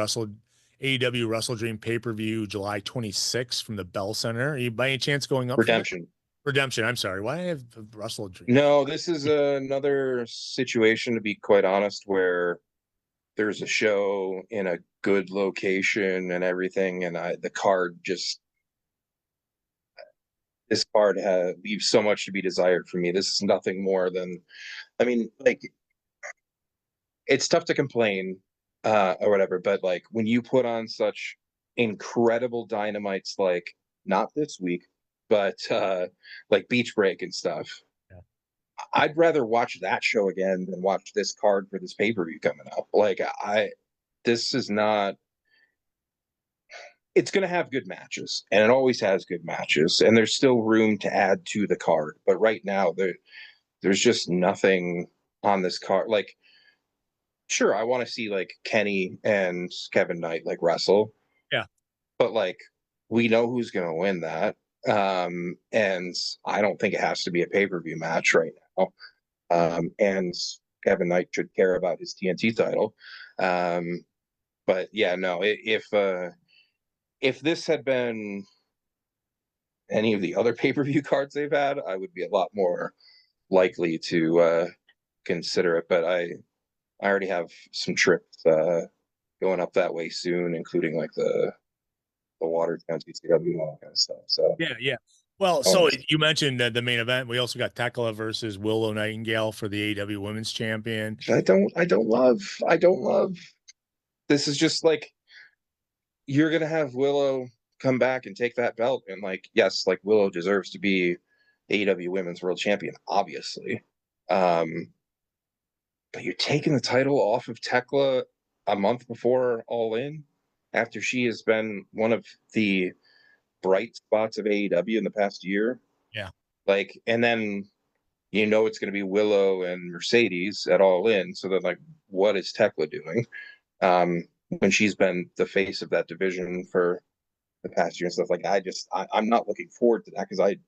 AEW Wrestle Dream pay-per-view July 26th from the Bell Center. Are you by any chance going up Redemption. for Redemption? I'm sorry. Why do I have Wrestle Dream? No, this is another situation, to be quite honest, where there's a show in a good location and everything, and the card just this card leaves so much to be desired for me. This is nothing more than, I mean, like, it's tough to complain or whatever, but like when you put on such incredible dynamites, like not this week, but like Beach Break and stuff, Yeah. I'd rather watch that show again than watch this card for this pay-per-view coming up. Like this is not. It's going to have good matches, and it always has good matches, and there's still room to add to the card. But right now, there's just nothing on this card. Like, sure, I want to see like Kenny and Kevin Knight like wrestle. Yeah. But like, we know who's going to win that. And I don't think it has to be a pay-per-view match right now. And Kevin Knight should care about his TNT title. But yeah, no, if this had been any of the other pay-per-view cards they've had, I would be a lot more likely to consider it. But I already have some trips going up that way soon, including like the Watertown TCW and all that kind of stuff. So yeah. Well, so you mentioned the main event. We also got Tekla versus Willow Nightingale for the AEW Women's Champion. I don't love. This is just like, you're gonna have Willow come back and take that belt, and like, yes, like Willow deserves to be AEW Women's World Champion, obviously. But you're taking the title off of Tekla a month before All In, after she has been one of the bright spots of AEW in the past year. Yeah. Like, and then it's going to be Willow and Mercedes at All In. So then, like, what is Tekla doing? When she's been the face of that division for the past year and stuff. Like, I'm not looking forward to that, because I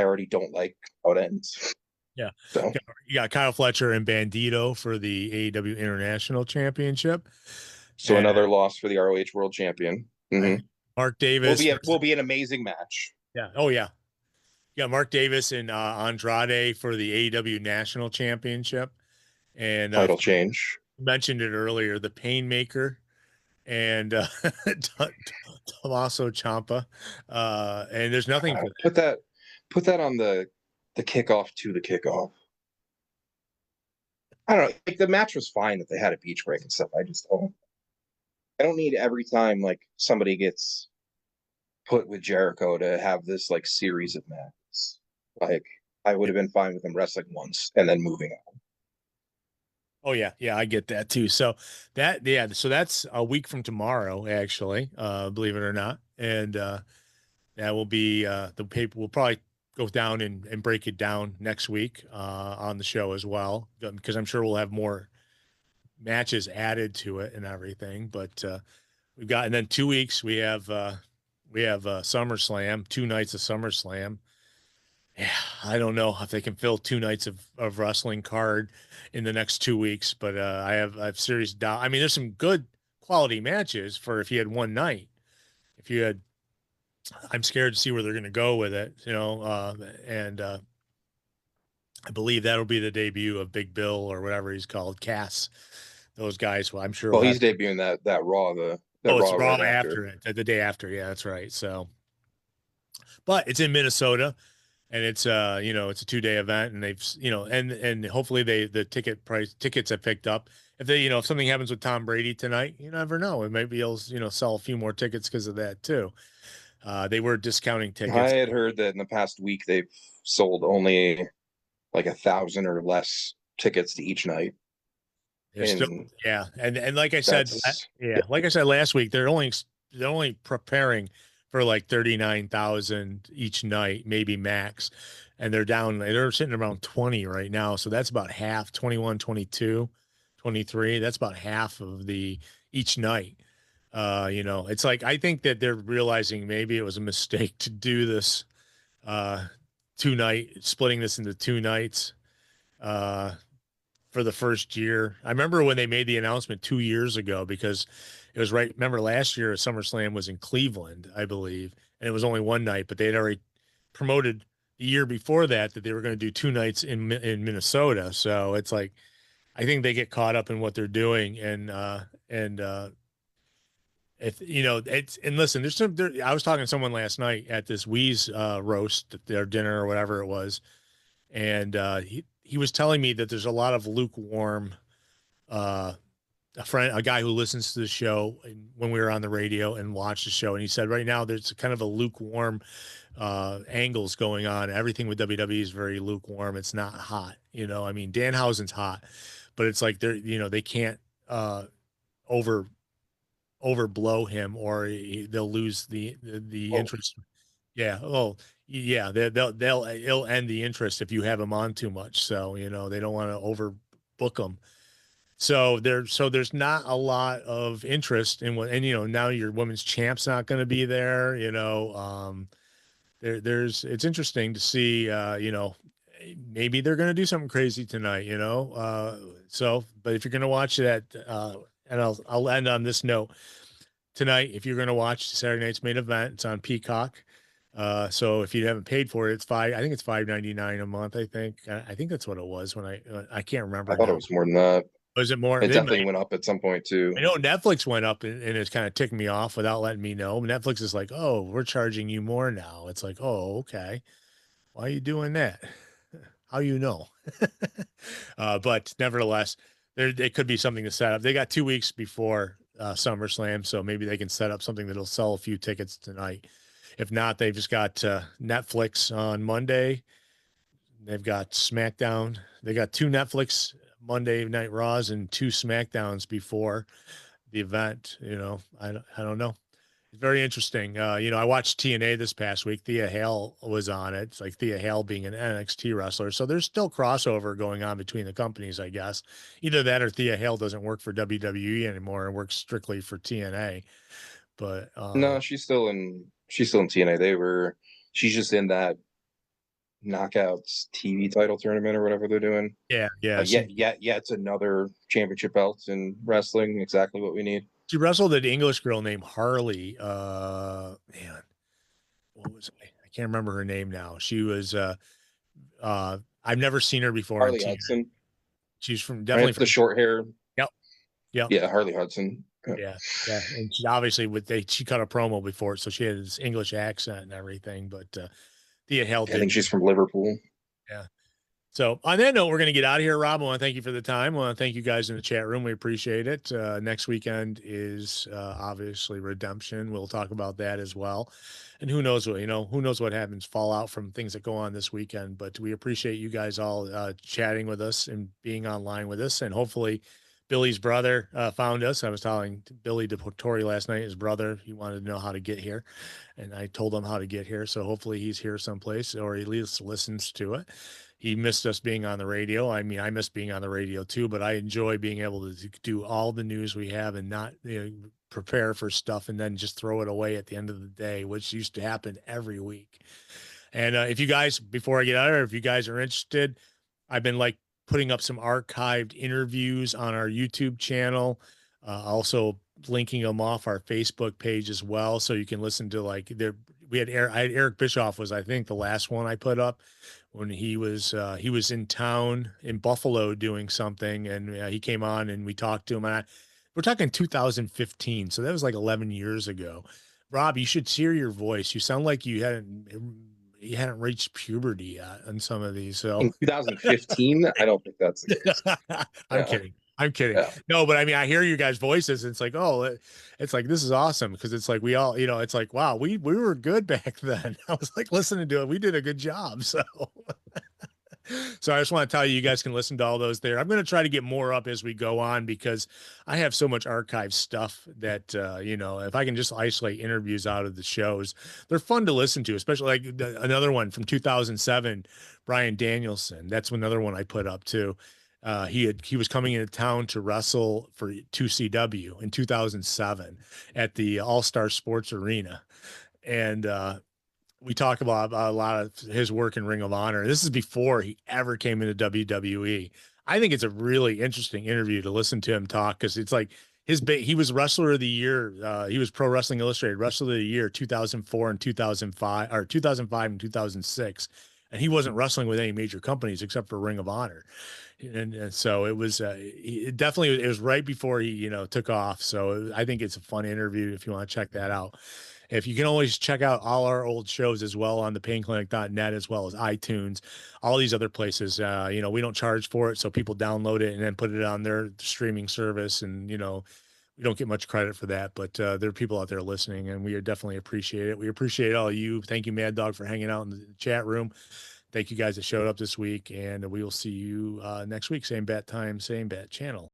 already don't like how it ends. Yeah. So You got Kyle Fletcher and Bandito for the AEW International Championship. So another loss for the ROH World Champion. Mm-hmm. Mark Davis will be an amazing match. Yeah. Oh yeah. Yeah. Mark Davis and Andrade for the AEW National Championship, and title change. Mentioned it earlier. The Painmaker and Tommaso Ciampa. And there's nothing for that. Put that on the kickoff to the kickoff. I don't know. Like, the match was fine that they had a Beach Break and stuff. I don't need every time like somebody gets put with Jericho to have this like series of matches. Like, I would have been fine with them wrestling once and then moving on. Oh yeah, I get that too. So that's a week from tomorrow, actually, believe it or not, and that will be the paper. We'll probably go down and break it down next week on the show as well, because I'm sure we'll have more matches added to it and everything. But we've got, and then 2 weeks we have SummerSlam, 2 nights of SummerSlam. Yeah, I don't know if they can fill 2 nights of wrestling card in the next 2 weeks, but I have serious doubt. I mean, there's some good quality matches for if you had one night. If you had, I'm scared to see where they're going to go with it, and I believe that'll be the debut of Big Bill or whatever he's called, Cass. Those guys, well, I'm sure. Well, he's debuting that Raw. It's Raw right after it, the day after. Yeah, that's right. So, but it's in Minnesota. And it's it's a 2-day event, and they've and hopefully the tickets have picked up. If they if something happens with Tom Brady tonight, you never know. And maybe he'll sell a few more tickets because of that too. They were discounting tickets. I had heard that in the past week they've sold only like 1,000 or less tickets to each night. And like I said, like I said last week, they're only preparing for like 39,000 each night, maybe max. And they're sitting around 20 right now. So that's about half, 21, 22, 23. That's about half of the each night. It's like, I think that they're realizing maybe it was a mistake to do this splitting this into 2 nights for for the first year. I remember when they made the announcement 2 years ago, because it was right. Remember last year, SummerSlam was in Cleveland, I believe, and it was only one night, but they had already promoted the year before that they were going to do 2 nights in Minnesota. So it's like, I think they get caught up in what they're doing, and if you know it's, and listen, I was talking to someone last night at this Wee's roast, their dinner or whatever it was, and he was telling me that there's a lot of lukewarm, a guy who listens to the show and when we were on the radio and watched the show, and he said right now there's kind of a lukewarm angles going on. Everything with WWE is very lukewarm. It's not hot. I mean, Danhausen's hot, but it's like they can't overblow him, or they'll lose the interest. Yeah. Oh, yeah. It'll end the interest if you have him on too much. So they don't want to overbook him. So there's not a lot of interest in what, and now your women's champ's not going to be there. It's interesting to see. Maybe they're going to do something crazy tonight. But if you're going to watch that, and I'll end on this note. Tonight, if you're going to watch Saturday night's main event, it's on Peacock. So if you haven't paid for it, I think it's $5.99 a month. I think that's what it was when I can't remember. I thought now. It was more than that. Was it more? It definitely went up at some point too. I know Netflix went up, and it's kind of ticked me off without letting me know. Netflix is like, oh, we're charging you more now. It's like, oh, okay. Why are you doing that? How but nevertheless, it could be something to set up. They got 2 weeks before SummerSlam, so maybe they can set up something that'll sell a few tickets tonight. If not, they've just got Netflix on Monday. They've got SmackDown. They got 2 Netflix Monday Night Raws and 2 SmackDowns before the event. I don't know. It's very interesting. I watched TNA this past week. Thea Hale was on it. It's like Thea Hale being an NXT wrestler. So there's still crossover going on between the companies, I guess. Either that or Thea Hale doesn't work for WWE anymore and works strictly for TNA. But no, she's still in TNA. She's just in that Knockouts TV title tournament or whatever they're doing. Yeah. It's another championship belt in wrestling. Exactly what we need. She wrestled an English girl named Harley. Man, what was I can't remember her name now. She was I've never seen her before. Harley Hudson. She's definitely from the short hair. Yep. Yeah, Harley Hudson. Yeah. And she obviously she cut a promo before, so she had this English accent and everything. But Thea Hale did. I think she's from Liverpool. Yeah. So on that note, we're going to get out of here. Rob, I want to thank you for the time. I want to thank you guys in the chat room. We appreciate it. Next weekend is obviously Redemption. We'll talk about that as well. And who knows what happens, fallout from things that go on this weekend. But we appreciate you guys all chatting with us and being online with us. And hopefully Billy's brother found us. I was telling Billy DePortori last night, his brother, he wanted to know how to get here. And I told him how to get here. So hopefully he's here someplace, or he at least listens to it. He missed us being on the radio. I mean, I miss being on the radio too, but I enjoy being able to do all the news we have and not prepare for stuff and then just throw it away at the end of the day, which used to happen every week. And if you guys, before I get out of here, if you guys are interested, I've been putting up some archived interviews on our YouTube channel, also linking them off our Facebook page as well. So you can listen to Eric Bischoff was, I think, the last one I put up when he was in town in Buffalo doing something, and he came on and we talked to him. And we're talking 2015, so that was 11 years ago. Rob, you should hear your voice. You sound like you hadn't reached puberty yet on some of these. So in 2015, I don't think that's the case. I'm kidding. Yeah. No, but I mean, I hear you guys' voices. And it's like, oh, it's like, this is awesome. Because it's like, we all, it's like, wow, we were good back then. I was listening to it. We did a good job. So, so I just want to tell you guys can listen to all those there. I'm going to try to get more up as we go on, because I have so much archive stuff that, if I can just isolate interviews out of the shows, they're fun to listen to, especially another one from 2007, Bryan Danielson. That's another one I put up too. He was coming into town to wrestle for 2CW in 2007 at the All-Star Sports Arena. And we talk about a lot of his work in Ring of Honor. This is before he ever came into WWE. I think it's a really interesting interview to listen to him talk, because it's like he was Wrestler of the Year. He was Pro Wrestling Illustrated Wrestler of the Year 2004 and 2005, or 2005 and 2006, and he wasn't wrestling with any major companies except for Ring of Honor. And so it was it was right before he took off. So I think it's a fun interview if you want to check that out. If you can always check out all our old shows as well on the painclinic.net, as well as iTunes, all these other places. We don't charge for it, so people download it and then put it on their streaming service, and we don't get much credit for that, but there are people out there listening, and we definitely appreciate it. We appreciate all of you. Thank you, Mad Dog, for hanging out in the chat room. Thank you guys that showed up this week, and we will see you next week. Same bat time, same bat channel.